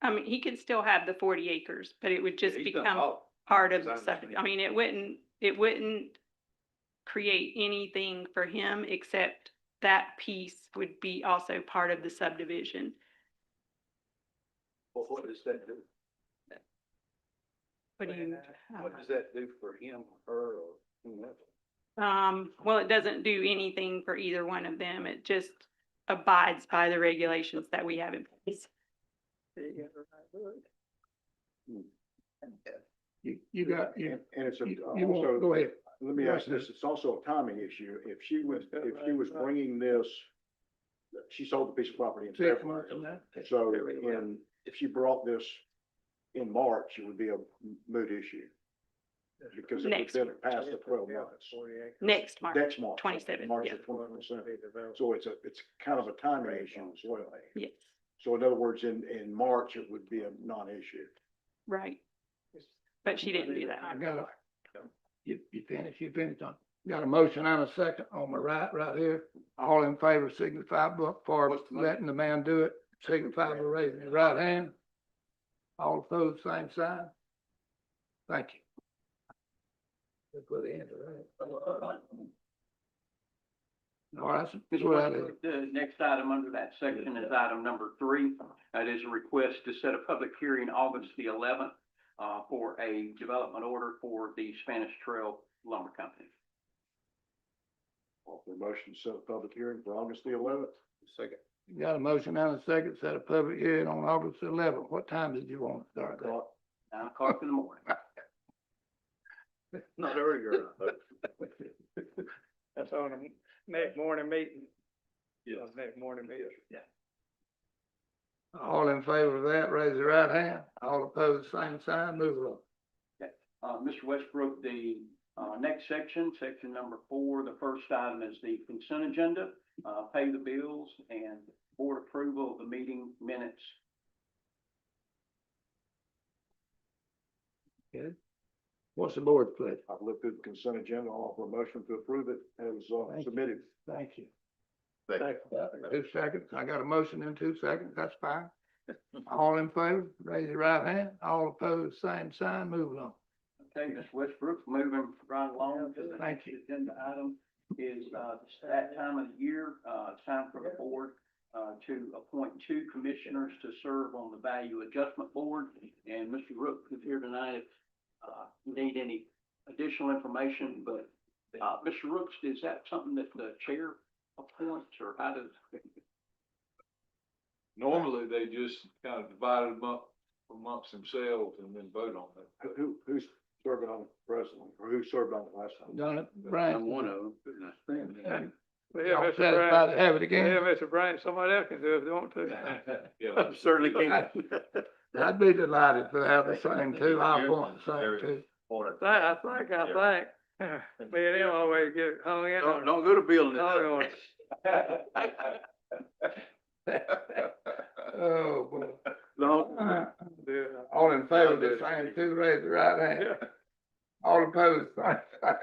I mean, he could still have the 40 acres, but it would just He's done become all. part of As I the subdivision. I understand. mean, it wouldn't create anything for him except that piece would be also part of the subdivision. Well, what does that do? What do you? What does that do for him, her, or whomever? Well, it doesn't do anything for either one of them. It just abides by the regulations that we have in place. You got, you, And it's a, you want, also, go ahead. let me ask this, it's also a timing issue. If she was bringing this, she sold the piece of property in 6 February. months from now. So if she brought this in March, it would be a moot issue. Because it Next. would have been past the 12 months. Next March, Next March. 27th, March yeah. of 2027. So it's kind of a timing issue as well. yes, So in other words, in March, it would be a non-issue. right. But she didn't do that. I got a, you finished on, got a motion and a second on my right here. All in favor signify for What's the motion? letting the man do it, signify by raising your right hand. All opposed, same sign. Thank you. Let's put the end of that. All right, so Mr. go ahead. Westbrook, the next item under that section is item number 3. It is a request to set a public hearing August the 11th for a development order for the Spanish Trail Lumber Company. Offer a motion to set a public hearing for August the 11th. Second. You got a motion and a second, set a public hearing on August 11th. What time did you want to start that? 9 o'clock in the morning. Not earlier. That's on the next morning meeting. Yes. Next morning meeting. All in favor of that, raise your right hand. All opposed, same sign, move along. Mr. Westbrook, the next section, section number 4, the first item is the consent agenda, pay the bills and board approval of the meeting minutes. Okay. What's the board's pleasure? I've looked at the consent agenda. I'll offer a motion to approve it as Thank you. submitted. Thank you. Second. 2 seconds. I got a motion in 2 seconds. That's fine. All in favor, raise your right hand. All opposed, same sign, move along. Okay, Ms. Westbrook, moving right along to the Thank next you. agenda item is, that time of the year, it's time for the board, to appoint 2 commissioners to serve on the Value Adjustment Board. And Mr. Rook is here tonight if, you need any additional information, but, Mr. Rooks, is that something that the chair appoints, or how does? Normally, they just kind of divide them up amongst themselves and then vote on it. Who's serving on the president, or who served on it last time? Done it, Brian. I'm one of them. And Well, y'all Mr. satisfied Bryant. to have it again? Yeah, Mr. Bryant, somebody else can do it if they want to. Yeah. Certainly can. I'd be delighted to have the same 2. I'll appoint the same 2. I think, me and him always get hung in on. Don't go to building Hung on. it. opposed, the same two, raise the right hand. All opposed, same sign.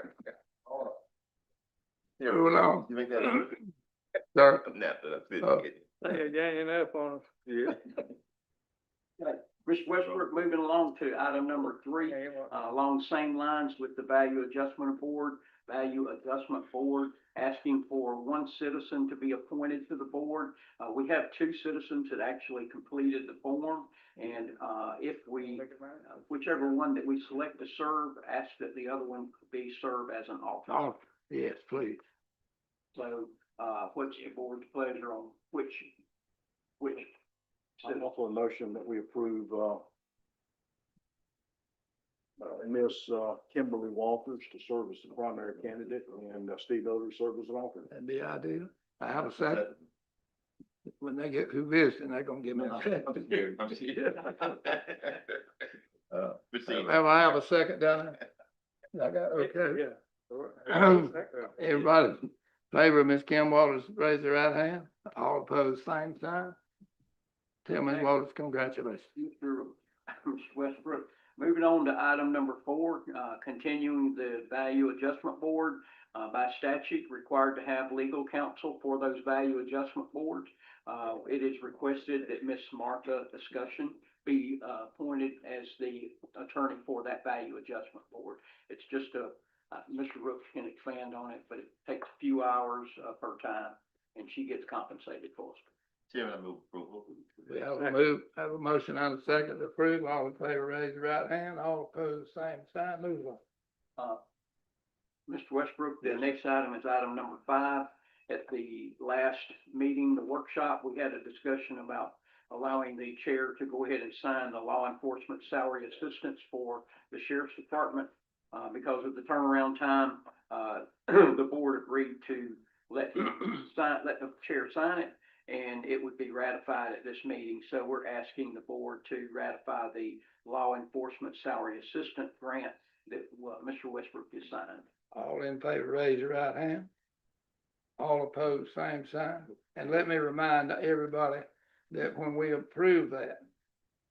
Here, Move along. You make that up? Sir, No, that's it. Oh. They're ganging up on us. Yeah. Okay, Mr. Westbrook, moving along to item number 3, along the same lines with the Value Adjustment Board. Value Adjustment Board asking for 1 citizen to be appointed to the board. We have 2 citizens that actually completed the form, and if we, whichever one that we select to serve, ask that the other one be served as an alternate. oh, yes, please. So, what's the board's pleasure on which? I'm also a motion that we approve, Miss Kimberly Walters to serve as the primary candidate and Steve Elder to serve as an alternate. That'd be ideal. I have a second. When they get who visiting, they're gonna give me a second. I have a second down there? I got, okay. Everybody in favor of Ms. Kim Walters, raise their right hand. All opposed, same sign. Tell Ms. Walters, congratulations. Mr. Westbrook. Moving on to item number 4, continuing the Value Adjustment Board. By statute, required to have legal counsel for those value adjustment boards. It is requested that Ms. Martha Discussion be appointed as the attorney for that Value Adjustment Board. It's just Mr. Rooks can expand on it, but it takes a few hours of her time, and she gets compensated for it. Chairman, I move approval. We have a motion and a second to approve. All in favor, raise your right hand. All opposed, same sign. Move on. Mr. Westbrook, the next item is item number 5. At the last meeting, the workshop, we had a discussion about allowing the chair to go ahead and sign the law enforcement salary assistance for the sheriff's department. Because of the turnaround time, the board agreed to let the chair sign it, and it would be ratified at this meeting. So we're asking the board to ratify the law enforcement salary assistant grant that Mr. Westbrook has signed. All in favor, raise your right hand. All opposed, same sign. And let me remind everybody that when we approve that,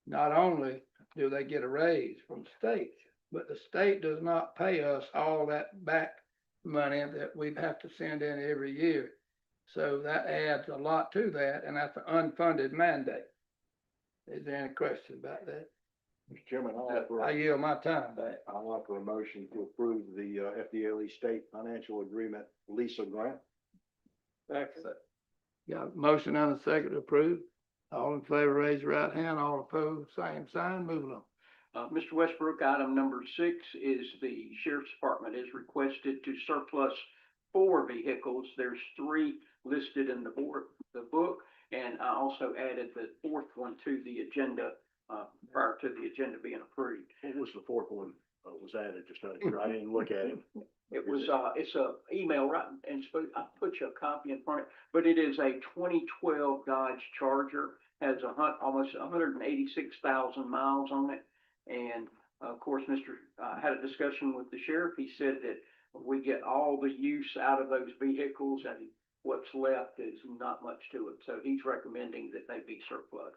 not only do they get a raise from state, but the state does not pay us all that back money that we have to send in every year. So that adds a lot to that, and that's an unfunded mandate. Is there any question about that? Mr. Chairman, I yield my time back. I'll offer a motion to approve the FDLE State Financial Agreement Lisa grant. Got a motion and a second to approve. All in favor, raise your right hand. All opposed, same sign. Move along. Mr. Westbrook, item number 6 is the sheriff's department is requested to surplus 4 vehicles. There's 3 listed in the book, and I also added the 4th one to the agenda prior to the agenda being approved. What was the 4th one was added? Just out of here. I didn't look at it. It was, it's a email, right, and I put you a copy in front of it, but it is a 2012 Dodge Charger, has almost 186,000 miles on it. And of course, had a discussion with the sheriff. He said that we get all the use out of those vehicles, and what's left is not much to it. So he's recommending that they be surplus.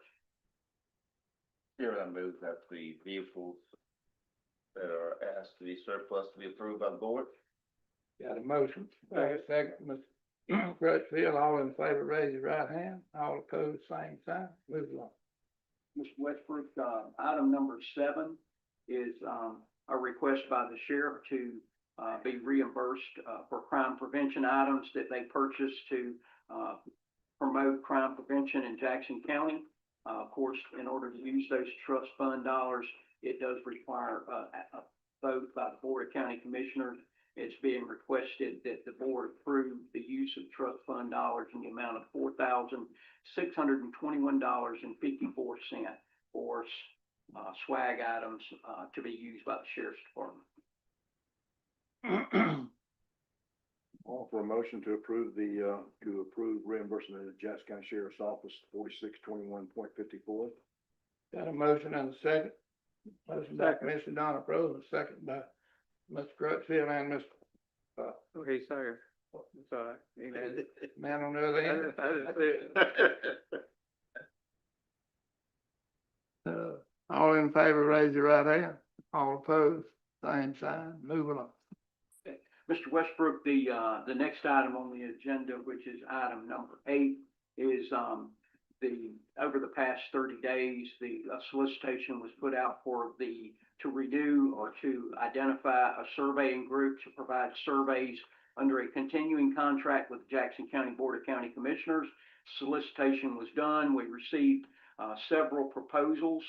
Chairman, I move that the vehicles that are asked to be surplus to be approved by the board. Got a motion. Second, Mr. Crutchfield. All in favor, raise your right hand. All opposed, same sign. Move along. Mr. Westbrook, item number 7 is a request by the sheriff to be reimbursed for crime prevention items that they purchased to promote crime prevention in Jackson County. Of course, in order to use those trust fund dollars, it does require a vote by the Board of County Commissioners. It's being requested that the board approve the use of trust fund dollars in the amount of $4,621.54 for swag items to be used by the sheriff's department. Offer a motion to approve reimbursement of the Jackson County Sheriff's Office 4621.54. Got a motion and a second. Motion by Commissioner Donna Frozen, second by Mr. Crutchfield and Mr. Okay, sir. It's all right. You know, Man on the other end. I just said- All in favor, raise your right hand. All opposed, same sign. Move along. Mr. Westbrook, the next item on the agenda, which is item number 8, is, over the past 30 days, the solicitation was put out to renew or to identify a surveying group to provide surveys under a continuing contract with the Jackson County Board of County Commissioners. Solicitation was done. We received, several proposals,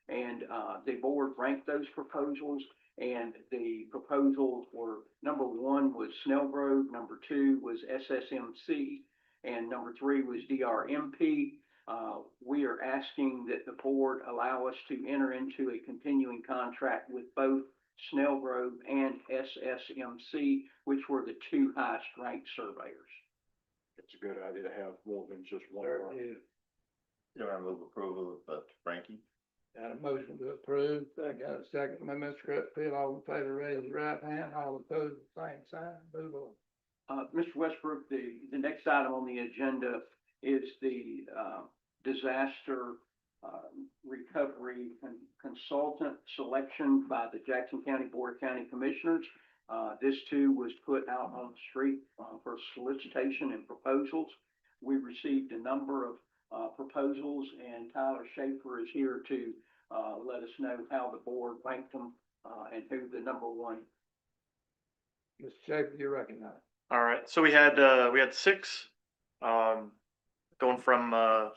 and, the board ranked those proposals. And the proposals were, number 1 was Snellgrove, number 2 was SSMC, and number 3 was DRMP. We are asking that the board allow us to enter into a continuing contract with both Snellgrove and SSMC, which were the 2 highest ranked surveyors. It's a good idea to have more than just one. There firm. it is. I move approval of Frankie. Got a motion to approve. I got a second by Mr. Crutchfield. All in favor, raise your right hand. All opposed, same sign. Move on. Mr. Westbrook, the next item on the agenda is the, disaster, recovery consultant selection by the Jackson County Board of County Commissioners. This too was put out on the street, for solicitation and proposals. We received a number of, proposals, and Tyler Schaefer is here to, let us know how the board ranked them, and who the number 1. Mr. Schaefer, you recognize. All right, so we had 6, going from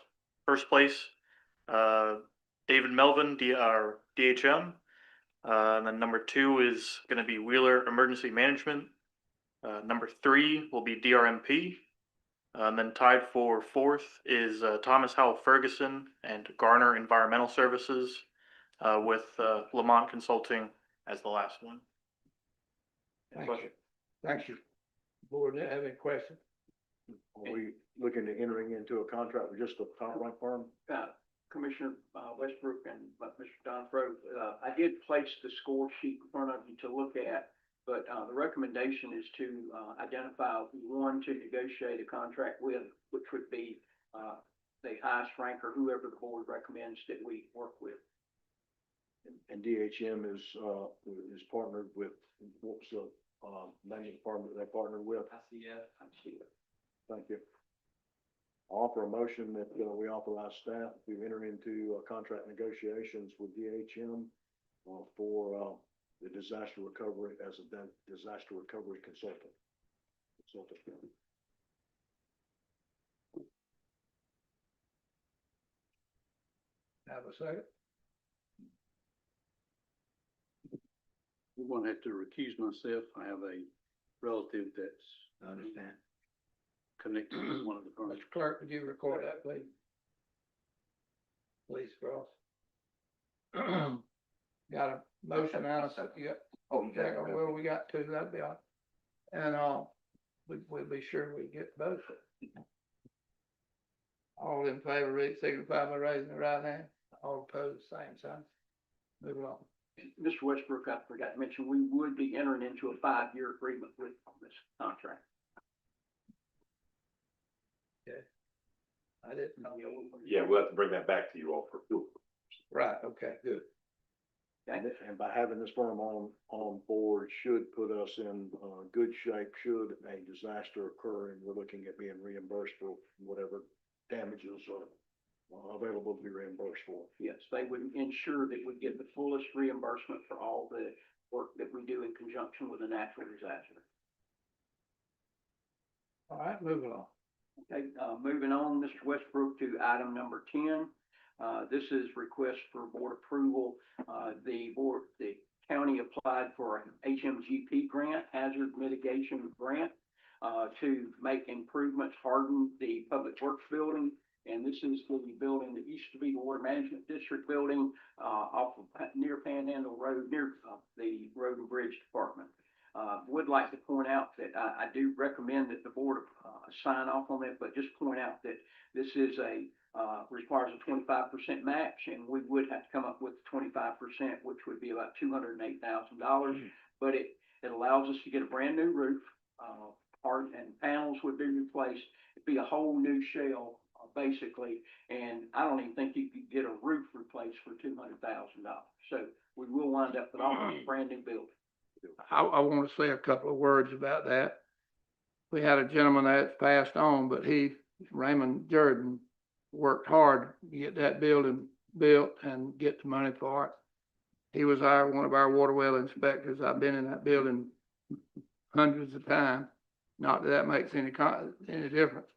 first place, David Melvin, DHM, and then number 2 is going to be Wheeler Emergency Management. Number 3 will be DRMP, and then tied for 4th is Thomas Howell Ferguson and Garner Environmental Services, with Lamont Consulting as the last one. Thank you. Thank you. Board, have any questions? Are we looking to entering into a contract with just a top rank firm? Commissioner Westbrook and Mr. Donfro, I did place the score sheet in front of you to look at, but the recommendation is to identify one to negotiate a contract with, which would be the highest rank or whoever the board recommends that we work with. And DHM is partnered with, what's the, name of the firm that they partnered with? I see it. Thank you. I offer a motion that we authorize staff to enter into contract negotiations with DHM for the disaster recovery as a disaster recovery consultant. Have a second? I'm gonna have to recuse myself. I have a relative that's I understand. connected with one of the firms. Mr. Clerk, would you record that, please? Please, Ross. Got a motion and a second. Yeah. Oh, you got it. Well, we got 2, that'd be all. And, we'll be sure we get both. All in favor, signify by raising the right hand. All opposed, same sign. Move along. Mr. Westbrook, I forgot to mention, we would be entering into a 5-year agreement with this contract. I didn't know. Yeah, we'll have to bring that back to you all for approval. Right, okay, good. And by having this firm on board should put us in good shape should a disaster occur and we're looking at being reimbursed for whatever damages are available to be reimbursed for. Yes, they would ensure that we get the fullest reimbursement for all the work that we do in conjunction with a natural disaster. All right, move along. Okay, moving on, Mr. Westbrook, to item number 10. This is request for board approval. The county applied for an HMGP grant, hazard mitigation grant, to make improvements, harden the public works building. And this is the building that used to be the Water Management District building, off of near Panhandle Road, near the Road and Bridge Department. Would like to point out that I do recommend that the board sign off on it, but just point out that this is requires a 25% match, and we would have to come up with 25%, which would be about $208,000. But it allows us to get a brand new roof, part and panels would be replaced. It'd be a whole new shell basically, and I don't even think you could get a roof replaced for $200,000. So we will wind up with almost a brand new building. I want to say a couple of words about that. We had a gentleman that's passed on, but Raymond Jordan, worked hard to get that building built and get the money for it. He was one of our water well inspectors. I've been in that building hundreds of times. Not that that makes any difference,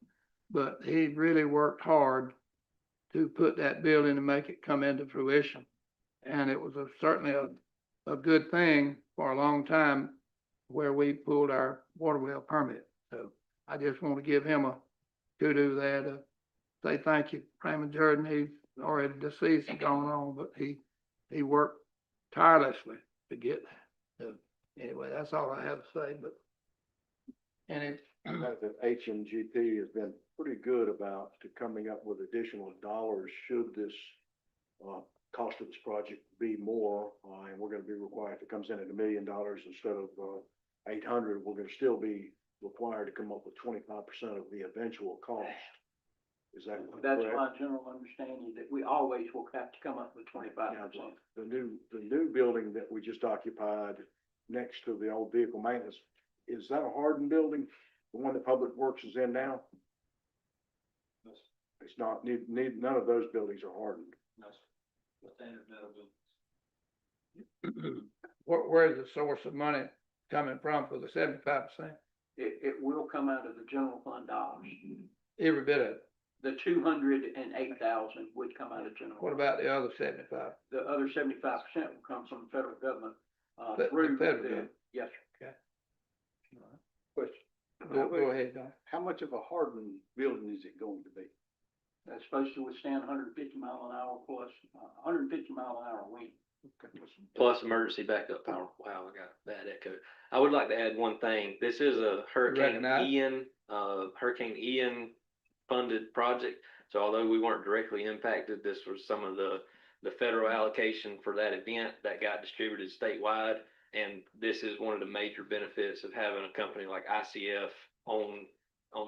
but he really worked hard to put that building and make it come into fruition. And it was certainly a good thing for a long time where we pulled our water well permit. So I just want to give him a kudos there, say thank you. Raymond Jordan, he's already deceased and gone on, but he worked tirelessly to get that. So anyway, that's all I have to say, but. And it, I know that HMGP has been pretty good about coming up with additional dollars should this, cost of this project be more, and we're gonna be required, if it comes in at $1 million instead of, 800, we're gonna still be required to come up with 25% of the eventual cost. Is that That's correct? my general understanding, that we always will have to come up with 25%. The new building that we just occupied next to the old vehicle maintenance, is that a hardened building? The one that Public Works is in now? It's not, none of those buildings are hardened. where's the source of money coming from for the 75%? It will come out of the general fund dollars. Every bit of it. The 208,000 would come out of general. What fund. about the other 75? The other 75% will come from the federal government, The through federal the, government. yes, sir. Question. Go ahead, Don. How much of a hardened building is it going to be? That's supposed to withstand 150 mile an hour plus, 150 mile an hour wind. Plus emergency backup power. Wow, I got bad echo. I would like to add one thing. This is a Recognize. Hurricane Ian funded project. So although we weren't directly impacted, this was some of the federal allocation for that event that got distributed statewide. And this is one of the major benefits of having a company like ICF on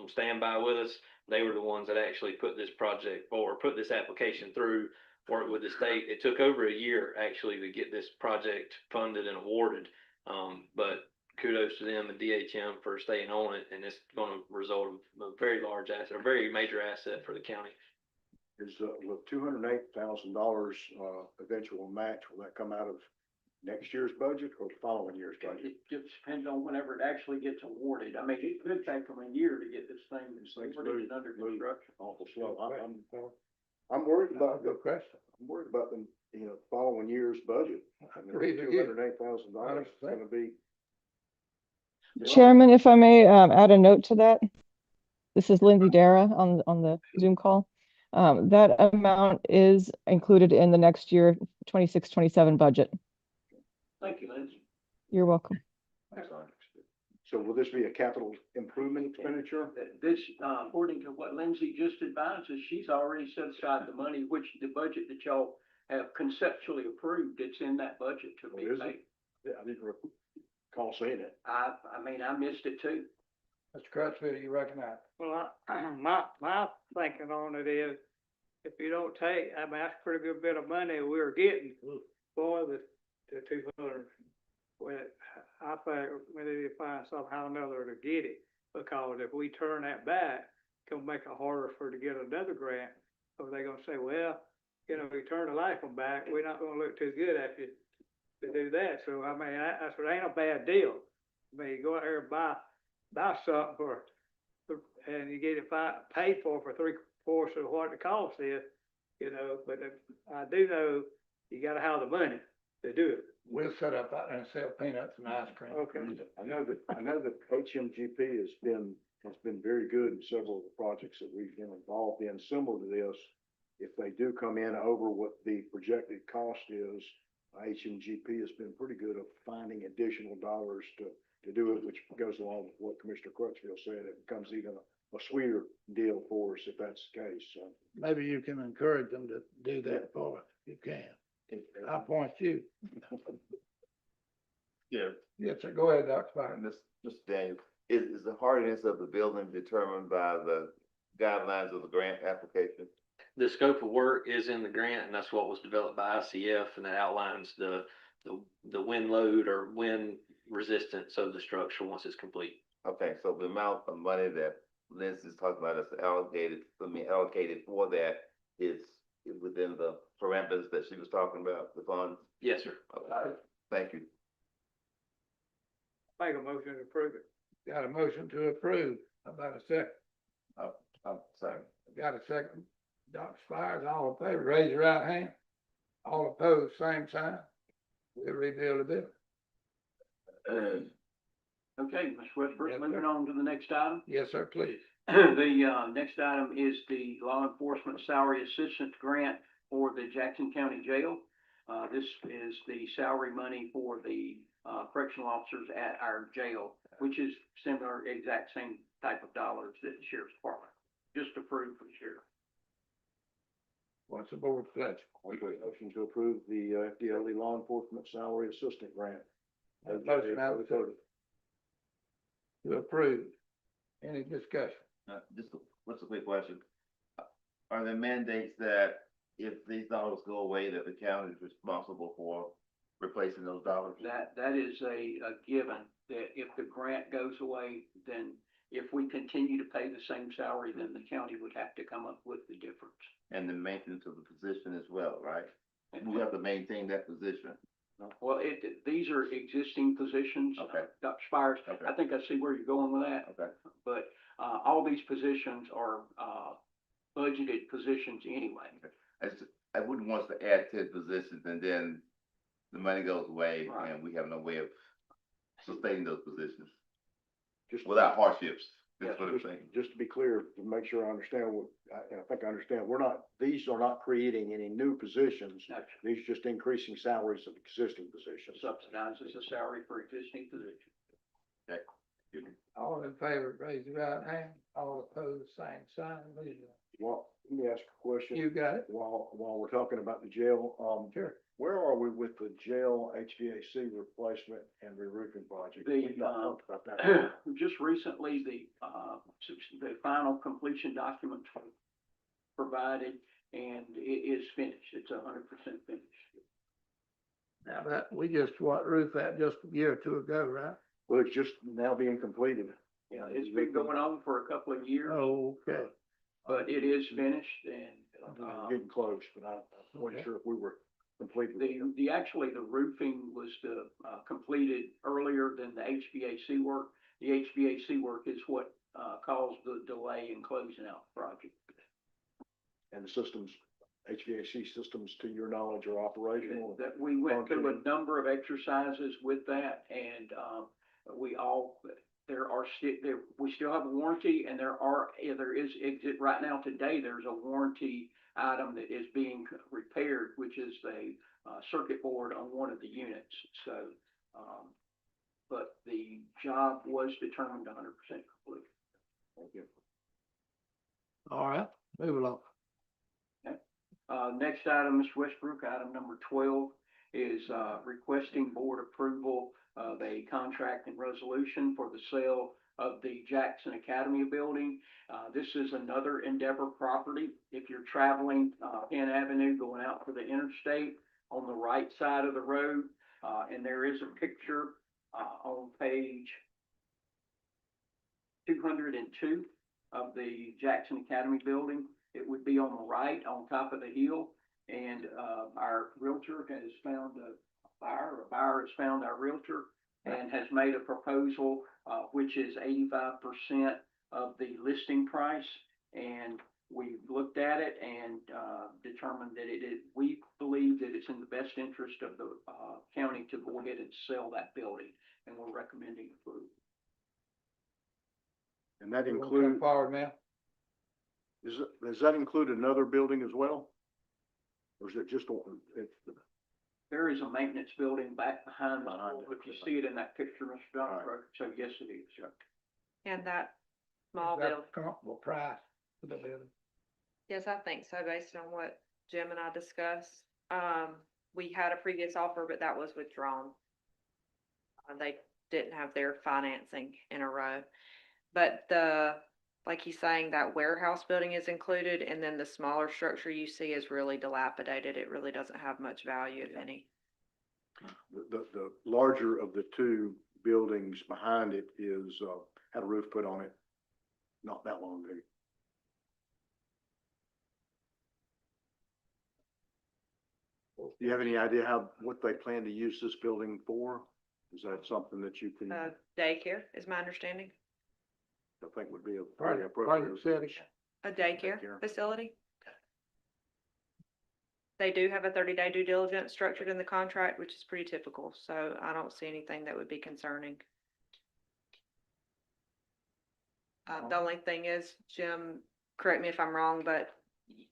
standby with us. They were the ones that actually put this project or put this application through, worked with the state. It took over a year actually to get this project funded and awarded. But kudos to them and DHM for staying on it. And it's going to result in a very large asset, a very major asset for the county. Is, with $208,000, eventual match, will that come out of next year's budget or the following year's budget? It just depends on whenever it actually gets awarded. I mean, it could take them a year to get this thing awarded and under construction. Awful slow. I'm worried about Good question. I'm worried about them, following year's budget. I agree with you. $208,000 is gonna be. Chairman, if I may add a note to that. This is Lindsay Dara on the Zoom call. That amount is included in the next year 26-27 budget. Thank you, Lindsay. You're welcome. So will this be a capital improvement expenditure? This, according to what Lindsay just advised us, she's already set aside the money, which the budget that y'all have conceptually approved, it's in that budget to be is it? paid. Yeah, I didn't recall seeing it. I mean, I missed it too. Mr. Crutchfield, you recognize? Well, my thinking on it is, if you don't take, I mean, that's a pretty good bit of money we're getting for the 200. Well, I think we need to find somehow or another to get it, because if we turn that back, it's gonna make it harder for to get another grant. So they're gonna say, well, we turn the life one back, we're not gonna look too good after you to do that. So I mean, that's what ain't a bad deal. I mean, you go out there and buy something and you get it paid for 3/4 of what the cost is, but I do know you gotta have the money to do it. We'll set up out there and sell peanuts and ice cream. Okay. I know that HMGP has been very good in several of the projects that we've been involved in, similar to this. If they do come in over what the projected cost is, HMGP has been pretty good at finding additional dollars to do it, which goes along with what Commissioner Crutchfield said. It becomes even a sweeter deal for us if that's the case. So. Maybe you can encourage them to do that for us, if you can. I'll point you. Yeah. Yes, sir. Go ahead, Dr. Fine. Mr. Daniel, is the hardiness of the building determined by the guidelines of the grant application? The scope of work is in the grant, and that's what was developed by ICF, and that outlines the wind load or wind resistance of the structure once it's complete. Okay, so the amount of money that Liz is talking about is allocated for that is within the parameters that she was talking about, the funds? Yes, sir. Okay, thank you. Make a motion to approve it. Got a motion to approve. How about a second? I'm sorry. Got a second. Dr. Spires, all in favor, raise your right hand. All opposed, same sign. We'll rebuild the building. Okay, Mr. Westbrook, Yes, moving sir. on to the next item. Yes, sir, please. The next item is the law enforcement salary assistance grant for the Jackson County Jail. This is the salary money for the correctional officers at our jail, which is similar, exact same type of dollars that the sheriff's department just approved for the sheriff. What's the board's pleasure? Motion to approve the FDLE law enforcement salary assistant grant. Motion out to approve. Any discussion? What's a quick question? Are there mandates that if these dollars go away, that the county is responsible for replacing those dollars? That is a given, that if the grant goes away, then if we continue to pay the same salary, then the county would have to come up with the difference. And the maintenance of the position as well, right? We have to maintain that position. Well, these are existing positions. Okay. Dr. Spires, Okay. I think I see where you're going with that. Okay. But, all these positions are, budgeted positions anyway. I wouldn't want us to add 10 positions and then the money goes away Right. and we have no way of sustaining those positions Just without hardships. Yes, That's what I'm saying. Just to be clear, to make sure I understand what, I think I understand, these are not creating any new positions. No. These are just increasing salaries of existing positions. Subsidizes the salary for existing positions. Okay. All in favor, raise your right hand. All opposed, same sign. Well, let me ask a question. You got it? While we're talking about the jail, Sure. where are we with the jail HVAC replacement and re-roofing project? We've not talked about that. Just recently, the final completion documents were provided, and it is finished. It's 100% finished. Now that, we just, roofed that just a year or two ago, right? Well, it's just now being completed. Yeah, it's been going on for a couple of years, Oh, okay. but it is finished, and, Getting close, but I wasn't sure if we were completed. actually, the roofing was completed earlier than the HVAC work. The HVAC work is what caused the delay in closing out the project. And the systems, HVAC systems, to your knowledge, are operational? That we went through a number of exercises with that, and we still have a warranty, and there is right now today, there's a warranty item that is being repaired, which is the circuit board on one of the units. So, but the job was determined 100% complete. Thank you. All right, move along. Next item, Mr. Westbrook, item number 12 is requesting board approval of a contract and resolution for the sale of the Jackson Academy building. This is another Endeavor property. If you're traveling Penn Avenue going out to the interstate, on the right side of the road, and there is a picture on page 202 of the Jackson Academy building. It would be on the right, on top of the hill, and our realtor has found a buyer has found our realtor and has made a proposal, which is 85% of the listing price. And we looked at it and determined that we believe that it's in the best interest of the county to go ahead and sell that building, and we're recommending approval. And that You wanna includes, come forward now? does that include another building as well? Or is it just one? There is a maintenance building back behind the Behind school, it, if you okay. see it in that picture, Mr. All right. Doctor. So yes, it is. And that small Is that building, a comparable price for the building? yes, I think so, based on what Jim and I discussed. We had a previous offer, but that was withdrawn. They didn't have their financing in a row. But the Like he's saying, that warehouse building is included, and then the smaller structure you see is really dilapidated. It really doesn't have much value, if any. The larger of the two buildings behind it is, had a roof put on it not that long ago. Do you have any idea what they plan to use this building for? Is that something that you can, I Daycare is my understanding. think would be a Pardon- very pardon, appropriate? say it again. A daycare Daycare. facility. They do have a 30-day due diligence structured in the contract, which is pretty typical, so I don't see anything that would be concerning. The only thing is, Jim, correct me if I'm wrong, but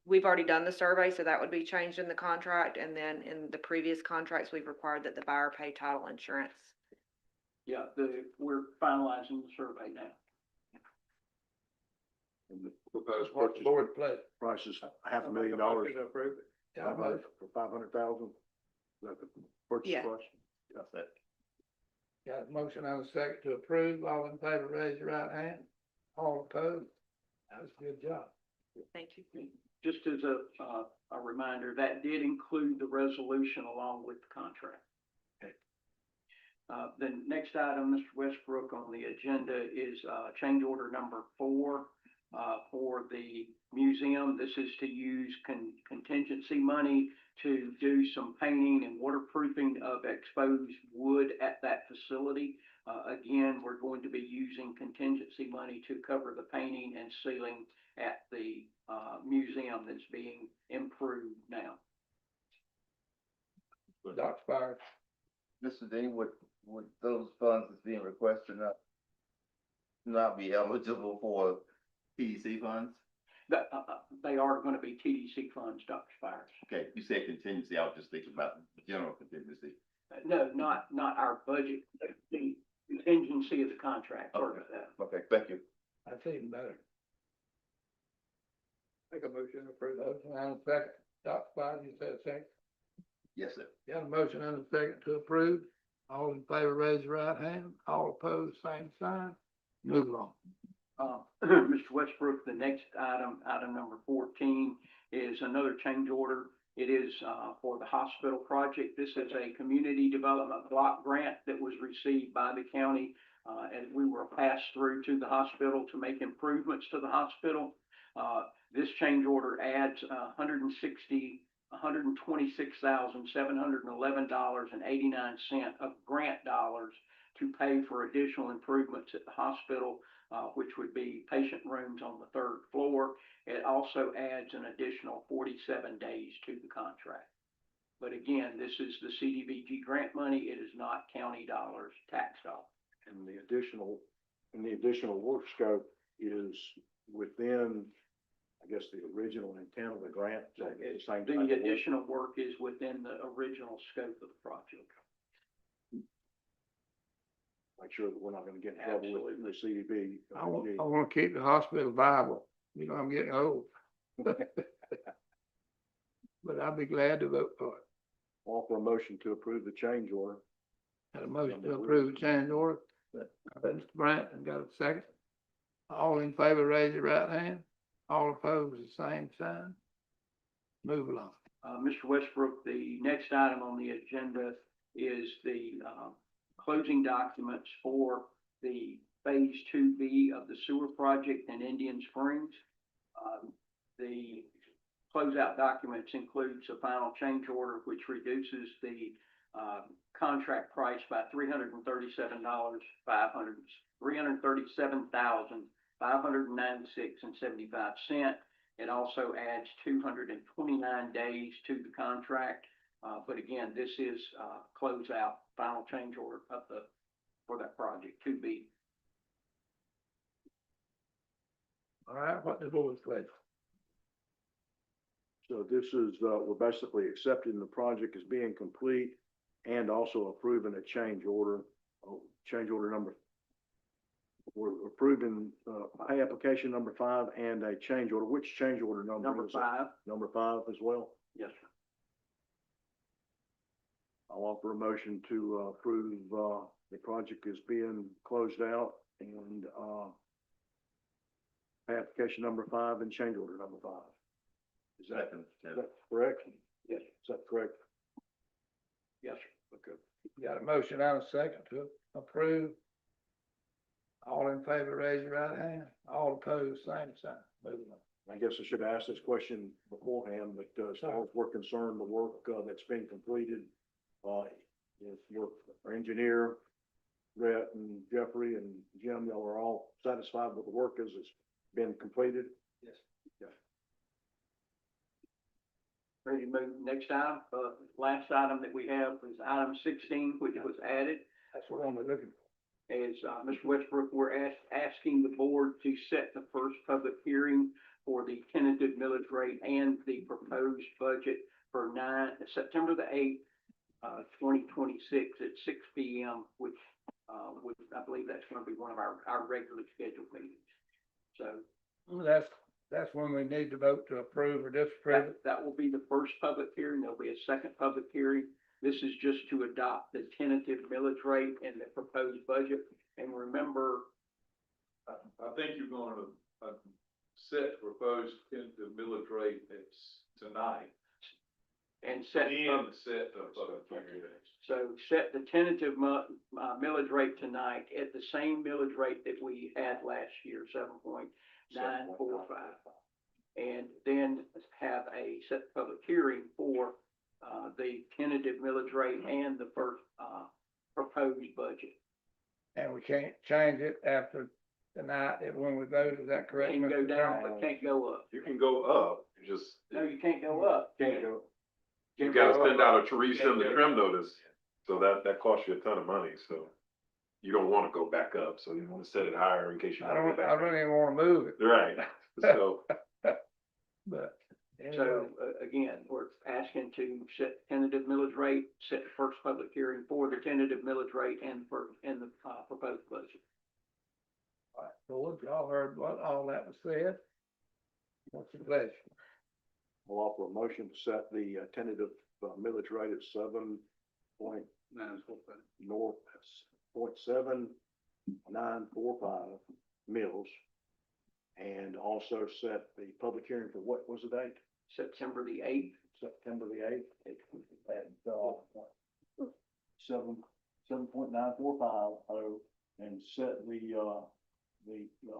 we've already done the survey, so that would be changed in the contract, and then in the previous contracts, we've required that the buyer pay title insurance. Yeah, we're finalizing the survey now. And the What's the board pleasure? price is $500,000 Motion to approve it. Got a motion, for $500,000. Is that the purchase Yeah. price? That's it. got a motion and a second to approve. All in favor, raise your right hand. All opposed? That was a good job. Thank you. Just as a reminder, that did include the resolution along with the contract. Okay. The next item, Mr. Westbrook, on the agenda is, change order number 4, for the museum. This is to use contingency money to do some painting and waterproofing of exposed wood at that facility. Again, we're going to be using contingency money to cover the painting and sealing at the, museum that's being improved now. Dr. Spires. Mr. Dean, would those funds that's being requested not be eligible for PDC funds? They are going to be TDC funds, Dr. Spires. Okay, you said contingency, I was just thinking about the general contingency. No, not our budget, the contingency of the contract, part of that. Okay, thank you. That's even better. Make a motion to approve. Motion and a second. Dr. Spires, you said a second. Yes, sir. Got a motion and a second to approve. All in favor, raise your right hand. All opposed, same sign. Move along. Mr. Westbrook, the next item, item number 14, is another change order. It is for the hospital project. This is a community development block grant that was received by the county, and we were passed through to the hospital to make improvements to the hospital. This change order adds $126,711.89 of grant dollars to pay for additional improvements at the hospital, which would be patient rooms on the 3rd floor. It also adds an additional 47 days to the contract. But again, this is the CDBG grant money. It is not county dollars, tax dollars. And the additional work scope is within, I guess, the original intent of the grant. So it's the same type of The work. additional work is within the original scope of the project. Make sure that we're not gonna get in trouble with the CDB. I want to keep the hospital viable. You know, I'm getting old. But I'll be glad to vote for it. Offer a motion to approve the change order. Got a motion to approve the change order. Mr. Brandt, and got a second. All in favor, raise your right hand. All opposed, the same sign. Move along. Mr. Westbrook, the next item on the agenda is the closing documents for the Phase 2B of the sewer project in Indian Springs. The closeout documents includes a final change order, which reduces the contract price by $337,596.75. It also adds 229 days to the contract. But again, this is closeout final change order for that project 2B. All right, what the board's pleasure? So this is, we're basically accepting the project as being complete and also approving a change order number. We're approving, pay application number 5 and a change order. Which change order number Number is it? 5, Number 5 as well. yes, sir. I'll offer a motion to approve, the project is being closed out and, pay application number 5 and change order number 5. Is that correct? Yes. Is that correct? Yes, sir. Okay. Got a motion and a second to approve. All in favor, raise your right hand. All opposed, same sign. Moving on. I guess I should ask this question beforehand, but as far as we're concerned, the work that's been completed, if your our engineer, Rhett and Jeffrey and Jim, y'all are all satisfied with the work as it's been completed? Yes. Ready to move next item, last item that we have is item 16, which was added. That's what I'm looking for. As, Mr. Westbrook, we're asking the board to set the first public hearing for the tentative millage rate and the proposed budget for September the 8th, 2026 at 6 p.m., which I believe that's going to be one of our regularly scheduled meetings. So That's when we need to vote to approve or disapprove it. that will be the first public hearing. There'll be a second public hearing. This is just to adopt the tentative millage rate and the proposed budget. And remember, I think you're gonna, set proposed tentative millage rate tonight. and set. Then set the public hearing. So set the tentative millage rate tonight at the same millage rate that we had last year, 7.945. And then have a set public hearing for, the tentative millage rate and the first, proposed budget. And we can't change it after tonight when we vote. Is that correct? Can't go Mr. down, Attorney? but can't go up. You can go up, you just, No, you can't go up. Can't go. you gotta send out a rescind the trim notice, so that costs you a ton of money, so. You don't wanna go back up, so you wanna set it higher in case you. I wanna don't, go I back don't even want to move it, up. Right, so, but. anyway. So, again, we're asking to set tentative millage rate, set the first public hearing for the tentative millage rate and the proposed budget. All right, Board, y'all heard what all that was said. What's your pleasure? We'll offer a motion to set the tentative millage rate at 7.945 mills. And also set the public hearing for what was the date? September the 8th. September the 8th at 7.945, and set the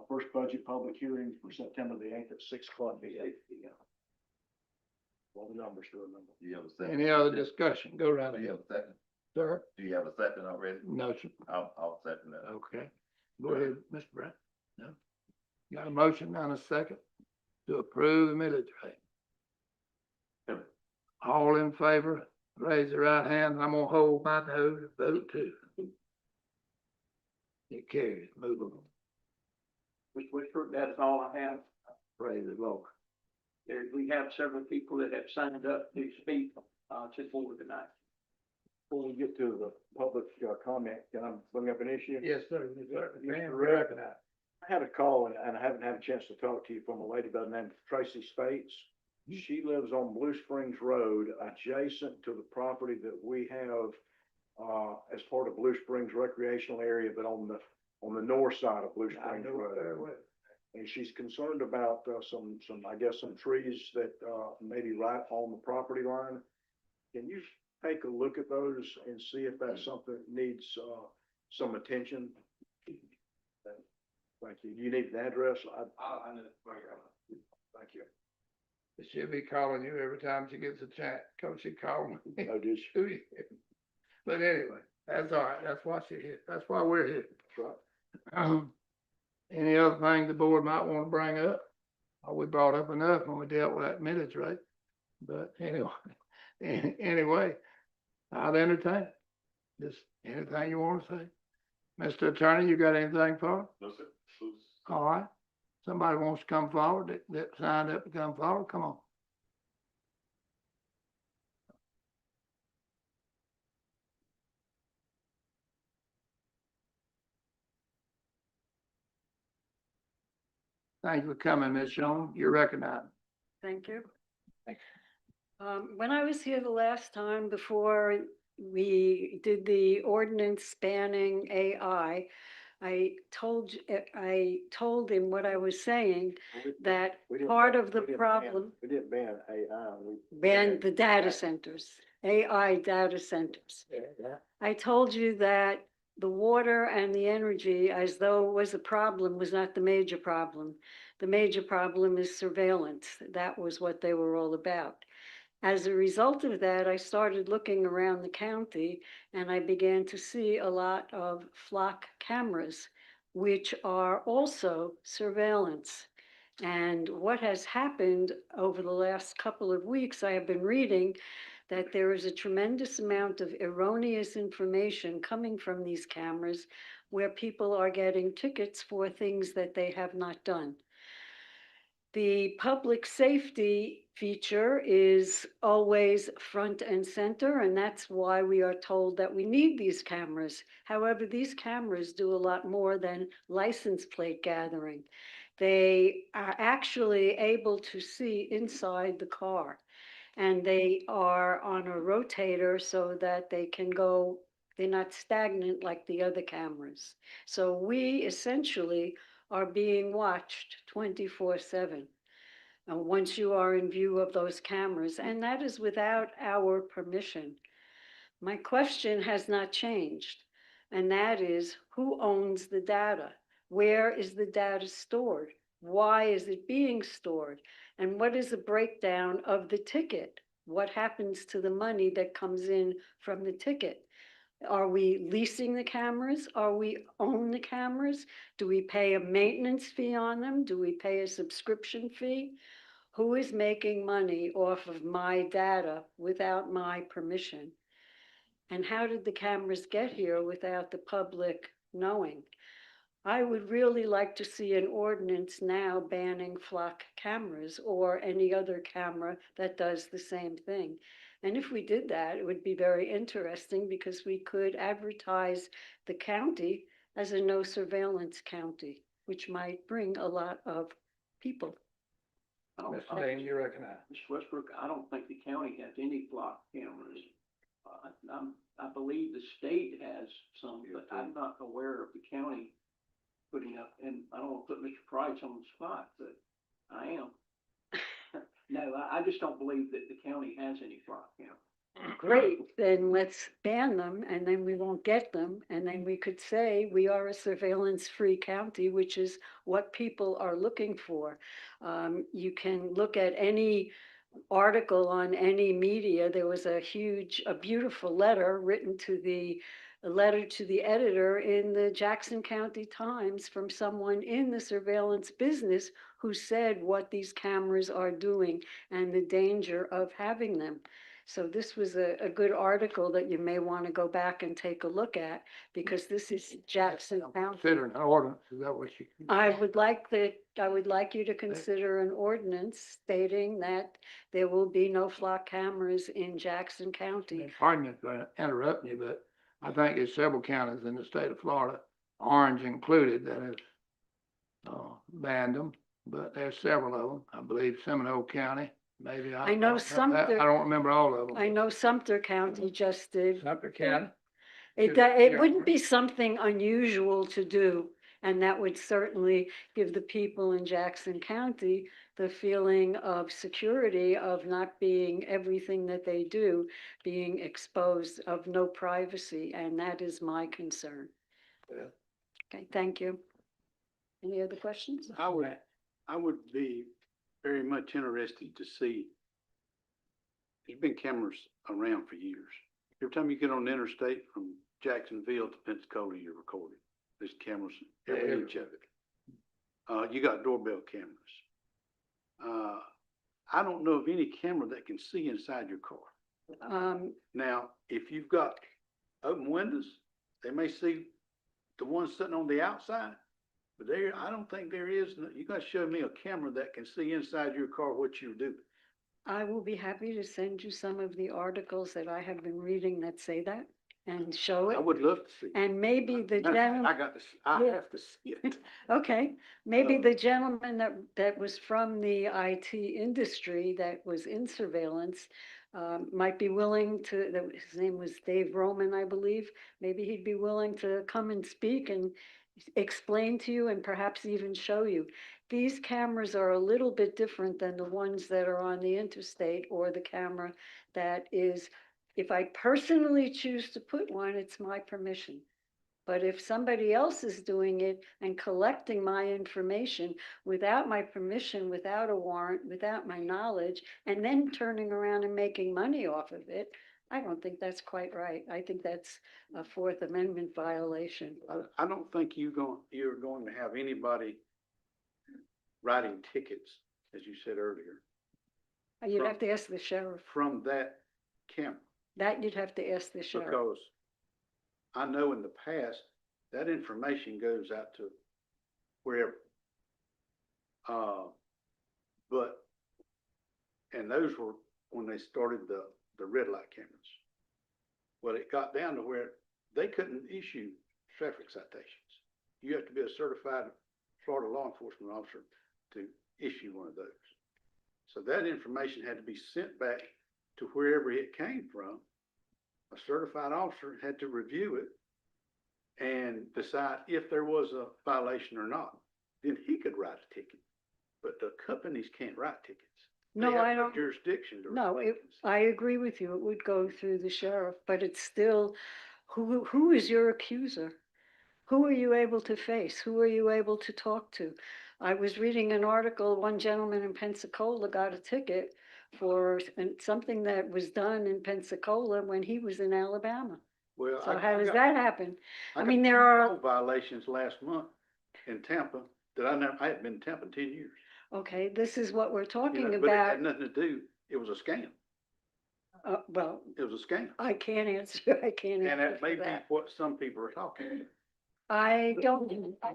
first budget public hearing for September the 8th at 6 o'clock p.m. All the numbers to remember. Do you have a second? Any other discussion? Go right Do you ahead, have a second? sir. Do you have a second already? No, sir. I'll second that. Okay. Go ahead, Mr. Brent. No. Got a motion and a second to approve the millage rate. All in favor, raise your right hand, and I'm gonna hold my nose and vote too. It carries, move on. Mr. Westbrook, that's all I have. Praise the Lord. We have several people that have signed up to speak, to the board tonight. Before we get to the public comment, can I bring up an issue? Yes, sir. You certainly Mr. can. Rick, Recognize. I had a call and I haven't had a chance to talk to you from a lady by the name of Tracy Spates. She lives on Blue Springs Road, adjacent to the property that we have as part of Blue Springs recreational area, but on the north side of Blue I Springs know Road. very well. And she's concerned about some trees that may be right on the property line. Can you take a look at those and see if that's something that needs some attention? Thank you. You need an address? I know. Thank you. She'll be calling you every time she gets a chance. Cause she called me. Oh, did you? But anyway, that's all right. That's why she's here. That's why we're here. That's right. Any other thing the board might want to bring up? We brought up enough when we dealt with that millage rate. But anyway, I'll entertain it. Just anything you want to say. Mr. Attorney, you got anything for us? no, sir. All right. Somebody wants to come forward that signed up to come forward, come on. Thank you for coming, Ms. Jones. You're recognized. Thank you. When I was here the last time before we did the ordinance spanning AI, I told him what I was saying, that We didn't part ban- of the we didn't ban- problem, We didn't ban AI. We banned the data data. centers, AI data centers. I told you that the water and the energy, as though it was a problem, was not the major problem. The major problem is surveillance. That was what they were all about. As a result of that, I started looking around the county and I began to see a lot of flock cameras, which are also surveillance. And what has happened over the last couple of weeks, I have been reading that there is a tremendous amount of erroneous information coming from these cameras where people are getting tickets for things that they have not done. The public safety feature is always front and center, and that's why we are told that we need these cameras. However, these cameras do a lot more than license plate gathering. They are actually able to see inside the car, and they are on a rotator so that they can go, they're not stagnant like the other cameras. So we essentially are being watched 24/7. Once you are in view of those cameras, and that is without our permission. My question has not changed, and that is, who owns the data? Where is the data stored? Why is it being stored? And what is the breakdown of the ticket? What happens to the money that comes in from the ticket? Are we leasing the cameras? Are we own the cameras? Do we pay a maintenance fee on them? Do we pay a subscription fee? Who is making money off of my data without my permission? And how did the cameras get here without the public knowing? I would really like to see an ordinance now banning flock cameras or any other camera that does the same thing. And if we did that, it would be very interesting because we could advertise the county as a no surveillance county, which might bring a lot of people. Mr. Dean, you recognize. Ms. Westbrook, I don't think the county has any flock cameras. I believe the state has some, but I'm not aware of the county putting up, and I don't want to put Mr. Price on the spot, but I am. No, I just don't believe that the county has any flock cameras. Great, then let's ban them and then we won't get them. And then we could say we are a surveillance-free county, which is what people are looking for. You can look at any article on any media. There was a beautiful letter written to a letter to the editor in the Jackson County Times from someone in the surveillance business who said what these cameras are doing and the danger of having them. So this was a good article that you may want to go back and take a look at, because this is Jackson County. Consider an ordinance, is that what you? I would like you to consider an ordinance stating that there will be no flock cameras in Jackson County. Pardon me for interrupting you, but I think there's several counties in the state of Florida, Orange included, that have banned them, but there's several of them. I believe Seminole County, maybe. I know Sumter. I don't remember all of them. I know Sumter County just did. Sumter County. It wouldn't be something unusual to do, and that would certainly give the people in Jackson County the feeling of security, of not being everything that they do, being exposed, of no privacy, and that is my concern. Yeah. Okay, thank you. Any other questions? I would be very much interested to see. There's been cameras around for years. Every time you get on the interstate from Jacksonville to Pensacola, you're recorded. There's cameras every inch of it. You got doorbell cameras. I don't know of any camera that can see inside your car. Now, if you've got open windows, they may see the one sitting on the outside, but I don't think there is. You got to show me a camera that can see inside your car what you're doing. I will be happy to send you some of the articles that I have been reading that say that and show it. I would love to see it. And maybe the gentleman. I have to see it. Okay, maybe the gentleman that was from the IT industry that was in surveillance might be willing to, his name was Dave Roman, I believe. Maybe he'd be willing to come and speak and explain to you and perhaps even show you. These cameras are a little bit different than the ones that are on the interstate or the camera that is, if I personally choose to put one, it's my permission. But if somebody else is doing it and collecting my information without my permission, without a warrant, without my knowledge, and then turning around and making money off of it, I don't think that's quite right. I think that's a Fourth Amendment violation. I don't think you're going to have anybody writing tickets, as you said earlier, You'd have to ask the sheriff. from that camera. That you'd have to ask the sheriff. Because I know in the past, that information goes out to wherever. And those were when they started the red light cameras. Well, it got down to where they couldn't issue traffic citations. You have to be a certified Florida law enforcement officer to issue one of those. So that information had to be sent back to wherever it came from. A certified officer had to review it and decide if there was a violation or not. Then he could write a ticket. But the companies can't write tickets. No, They have I don't. jurisdiction to No, write tickets. I agree with you. It would go through the sheriff, but it's still, who is your accuser? Who are you able to face? Who are you able to talk to? I was reading an article, one gentleman in Pensacola got a ticket for something that was done in Pensacola when he was in Alabama. Well, So how does that happen? I mean, there got are, violations last month in Tampa that I hadn't been in Tampa in 10 years. okay, this is what we're You talking know, but it about. had nothing to do, it was a scam. Well, It was a scam. I can't answer, I can't And answer that for may be that. what some people are talking about. I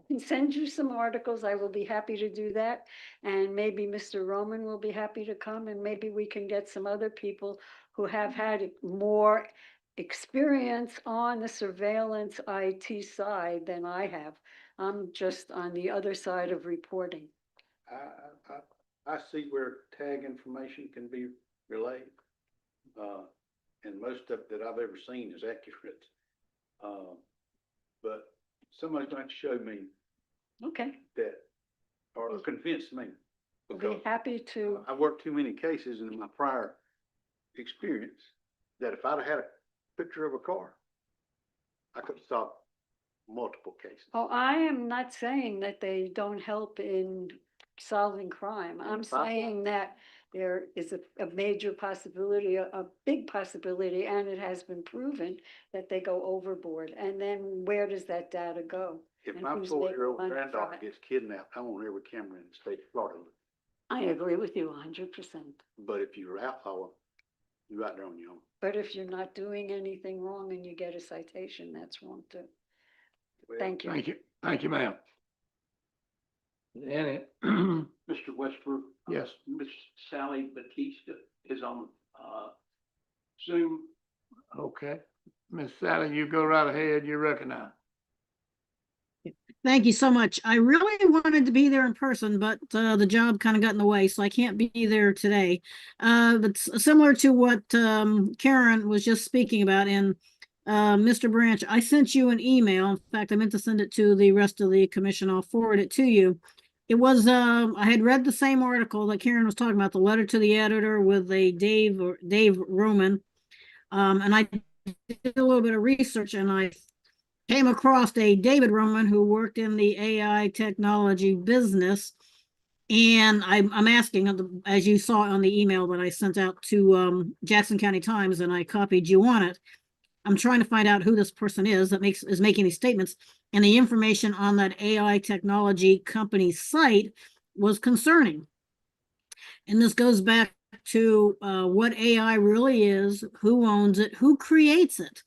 can send you some articles. I will be happy to do that. And maybe Mr. Roman will be happy to come and maybe we can get some other people who have had more experience on the surveillance IT side than I have. I'm just on the other side of reporting. I see where tag information can be relayed. And most of it that I've ever seen is accurate. But somebody's going to show me Okay, that, or convince me. I'll be happy to. I've worked too many cases in my prior experience that if I'd have had a picture of a car, I could have solved multiple cases. Oh, I am not saying that they don't help in solving crime. I'm saying that there is a major possibility, a big possibility, and it has been proven that they go overboard. And then where does that data go? If And my who's 4-year-old making money from granddaughter it? gets kidnapped, I want every camera in the state of Florida. I agree with you 100%. But if you're outlaw, you're out there on your own. But if you're not doing anything wrong and you get a citation, that's wrong too. Well, Thank you. Thank you. Thank you, ma'am. Any, Mr. Westbrook? Yes. Miss Sally Batista is on, Zoom. okay. Miss Sally, you go right ahead. You recognize. Thank you so much. I really wanted to be there in person, but the job kind of got in the way, so I can't be there today. But similar to what Karen was just speaking about, and Mr. Branch, I sent you an email. In fact, I meant to send it to the rest of the commission. I'll forward it to you. It was, I had read the same article that Karen was talking about, the letter to the editor with a Dave Roman. And I did a little bit of research and I came across a David Roman who worked in the AI technology business. And I'm asking, as you saw on the email that I sent out to Jackson County Times, and I copied you on it. I'm trying to find out who this person is that is making these statements. And the information on that AI technology company site was concerning. And this goes back to what AI really is, who owns it, who creates it.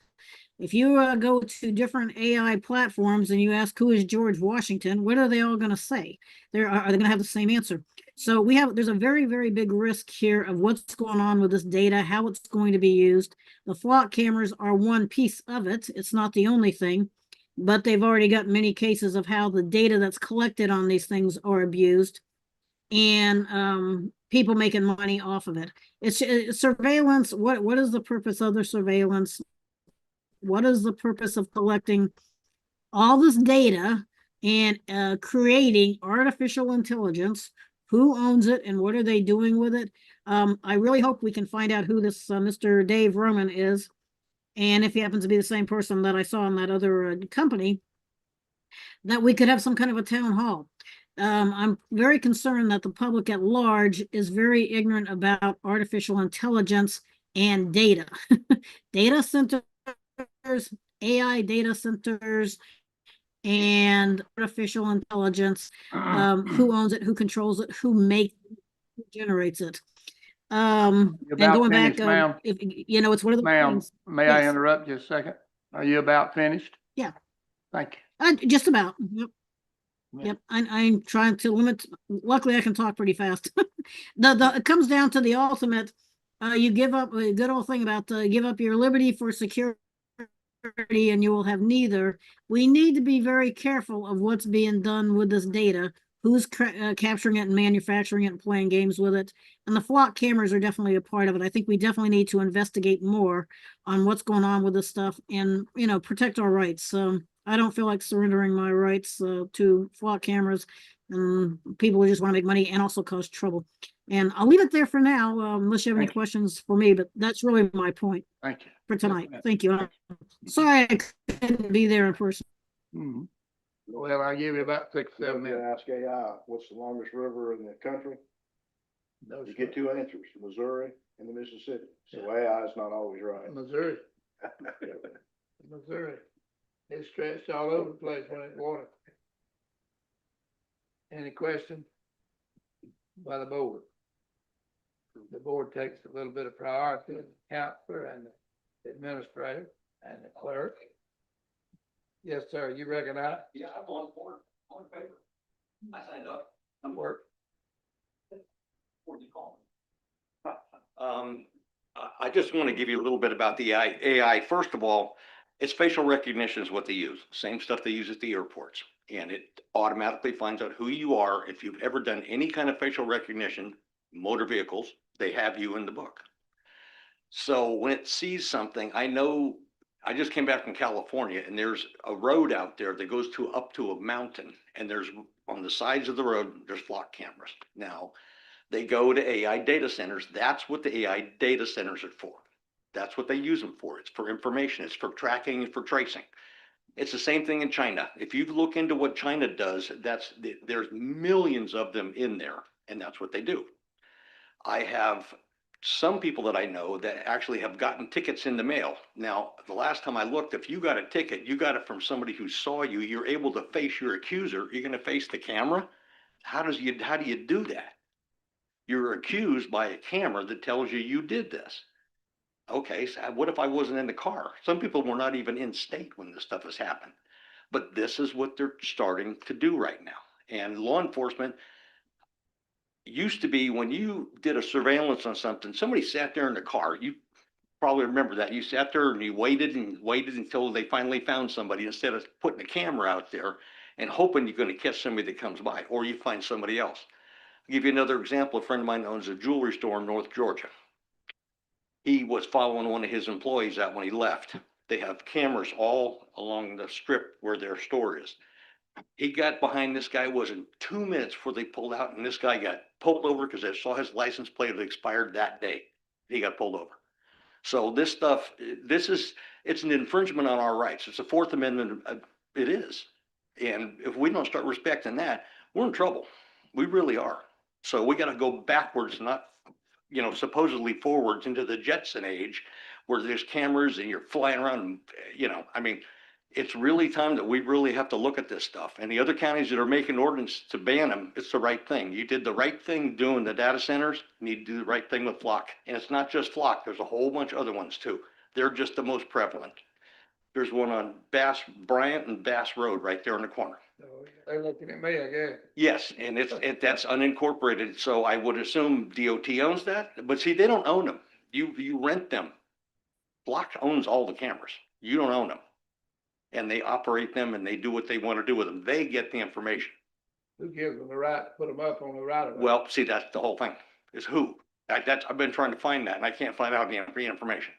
If you go to different AI platforms and you ask who is George Washington, what are they all going to say? Are they going to have the same answer? So there's a very, very big risk here of what's going on with this data, how it's going to be used. The flock cameras are one piece of it. It's not the only thing, but they've already got many cases of how the data that's collected on these things are abused and people making money off of it. It's surveillance. What is the purpose of the surveillance? What is the purpose of collecting all this data and creating artificial intelligence. Who owns it and what are they doing with it? I really hope we can find out who this Mr. Dave Roman is. And if he happens to be the same person that I saw in that other company, that we could have some kind of a town hall. I'm very concerned that the public at large is very ignorant about artificial intelligence and data. Data centers, AI data centers, and artificial intelligence. Who owns it, who controls it, who generates it. And about going back, finished, ma'am? if you know, it's one of the Ma'am, things. may I Yes. interrupt you a second? Are you about finished? Yeah. Thank Just about. Yep. you. Yep. I'm trying to limit. Luckily, I can talk pretty fast. It comes down to the ultimate. You give up a good old thing about give up your liberty for security, and you will have neither. We need to be very careful of what's being done with this data. Who's capturing it and manufacturing it and playing games with it? And the flock cameras are definitely a part of it. I think we definitely need to investigate more on what's going on with this stuff and, you know, protect our rights. I don't feel like surrendering my rights to flock cameras and people who just want to make money and also cause trouble. And I'll leave it there for now, unless you have any questions for me, but that's really my point Thank you. for tonight. Thank you. I'm sorry I couldn't be there in person. Mhm. Well, I'll give you about 6, 7 Maybe minutes. ask AI, what's the longest river in the country? No, You get two answers, Missouri and the Mississippi. So AI is not always right. Missouri. Missouri. It's stretched all over the place when it's water. Any question by the board? The board takes a little bit of priority, the counselor and the administrator and the clerk. Yes, sir, you recognize? Yeah, I'm on board, on favor. I signed up. Work. What do you call I just want to give you a little bit about the AI. First of all, it's facial recognition is what they use. Same stuff they use at the airports. And it automatically finds out who you are. If you've ever done any kind of facial recognition, motor vehicles, they have you in the book. So when it sees something, I know, I just came back from California and there's a road out there that goes up to a mountain, and there's on the sides of the road, there's flock cameras. Now, they go to AI data centers. That's what the AI data centers are for. That's what they use them for. It's for information. It's for tracking and for tracing. It's the same thing in China. If you look into what China does, there's millions of them in there, and that's what they do. I have some people that I know that actually have gotten tickets in the mail. Now, the last time I looked, if you got a ticket, you got it from somebody who saw you. You're able to face your accuser. You're going to face the camera. How do you do that? You're accused by a camera that tells you you did this. Okay, so what if I wasn't in the car? Some people were not even in state when this stuff has happened. But this is what they're starting to do right now. And law enforcement used to be, when you did a surveillance on something, somebody sat there in the car. You probably remember that. You sat there and you waited until they finally found somebody, instead of putting a camera out there and hoping you're going to catch somebody that comes by, or you find somebody else. I'll give you another example. A friend of mine owns a jewelry store in North Georgia. He was following one of his employees out when he left. They have cameras all along the strip where their store is. He got behind this guy, wasn't 2 minutes before they pulled out, and this guy got pulled over because they saw his license plate had expired that day. He got pulled over. So this stuff, it's an infringement on our rights. It's a Fourth Amendment. It is. And if we don't start respecting that, we're in trouble. We really are. So we got to go backwards, not, supposedly forwards into the Jetson age, where there's cameras and you're flying around. It's really time that we really have to look at this stuff. And the other counties that are making ordinance to ban them, it's the right thing. You did the right thing doing the data centers. You need to do the right thing with flock. And it's not just flock. There's a whole bunch of other ones too. They're just the most prevalent. There's one on Bryant and Bass Road right there in the corner. They're looking at me, I guess. Yes, and that's unincorporated, so I would assume DOT owns that, but see, they don't own them. You rent them. Block owns all the cameras. You don't own them. And they operate them and they do what they want to do with them. They get the information. Who gives them the right to put them up on the right of way? Well, see, that's the whole thing, is who. I've been trying to find that and I can't find out the information.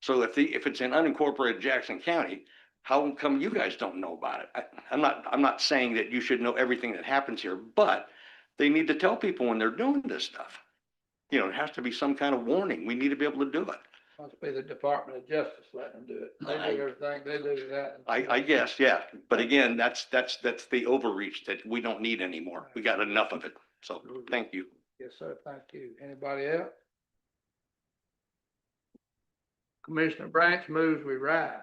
So if it's in unincorporated Jackson County, How come you guys don't know about it? I'm not saying that you should know everything that happens here, but they need to tell people when they're doing this stuff. You know, it has to be some kind of warning. We need to be able to do it. Must be the Department of Justice letting them do it. They do everything, they do that. I guess, yeah. But again, that's the overreach that we don't need anymore. We got enough of it. So, thank you. Yes, sir, thank you. Anybody else? Commissioner Branch moves we ride.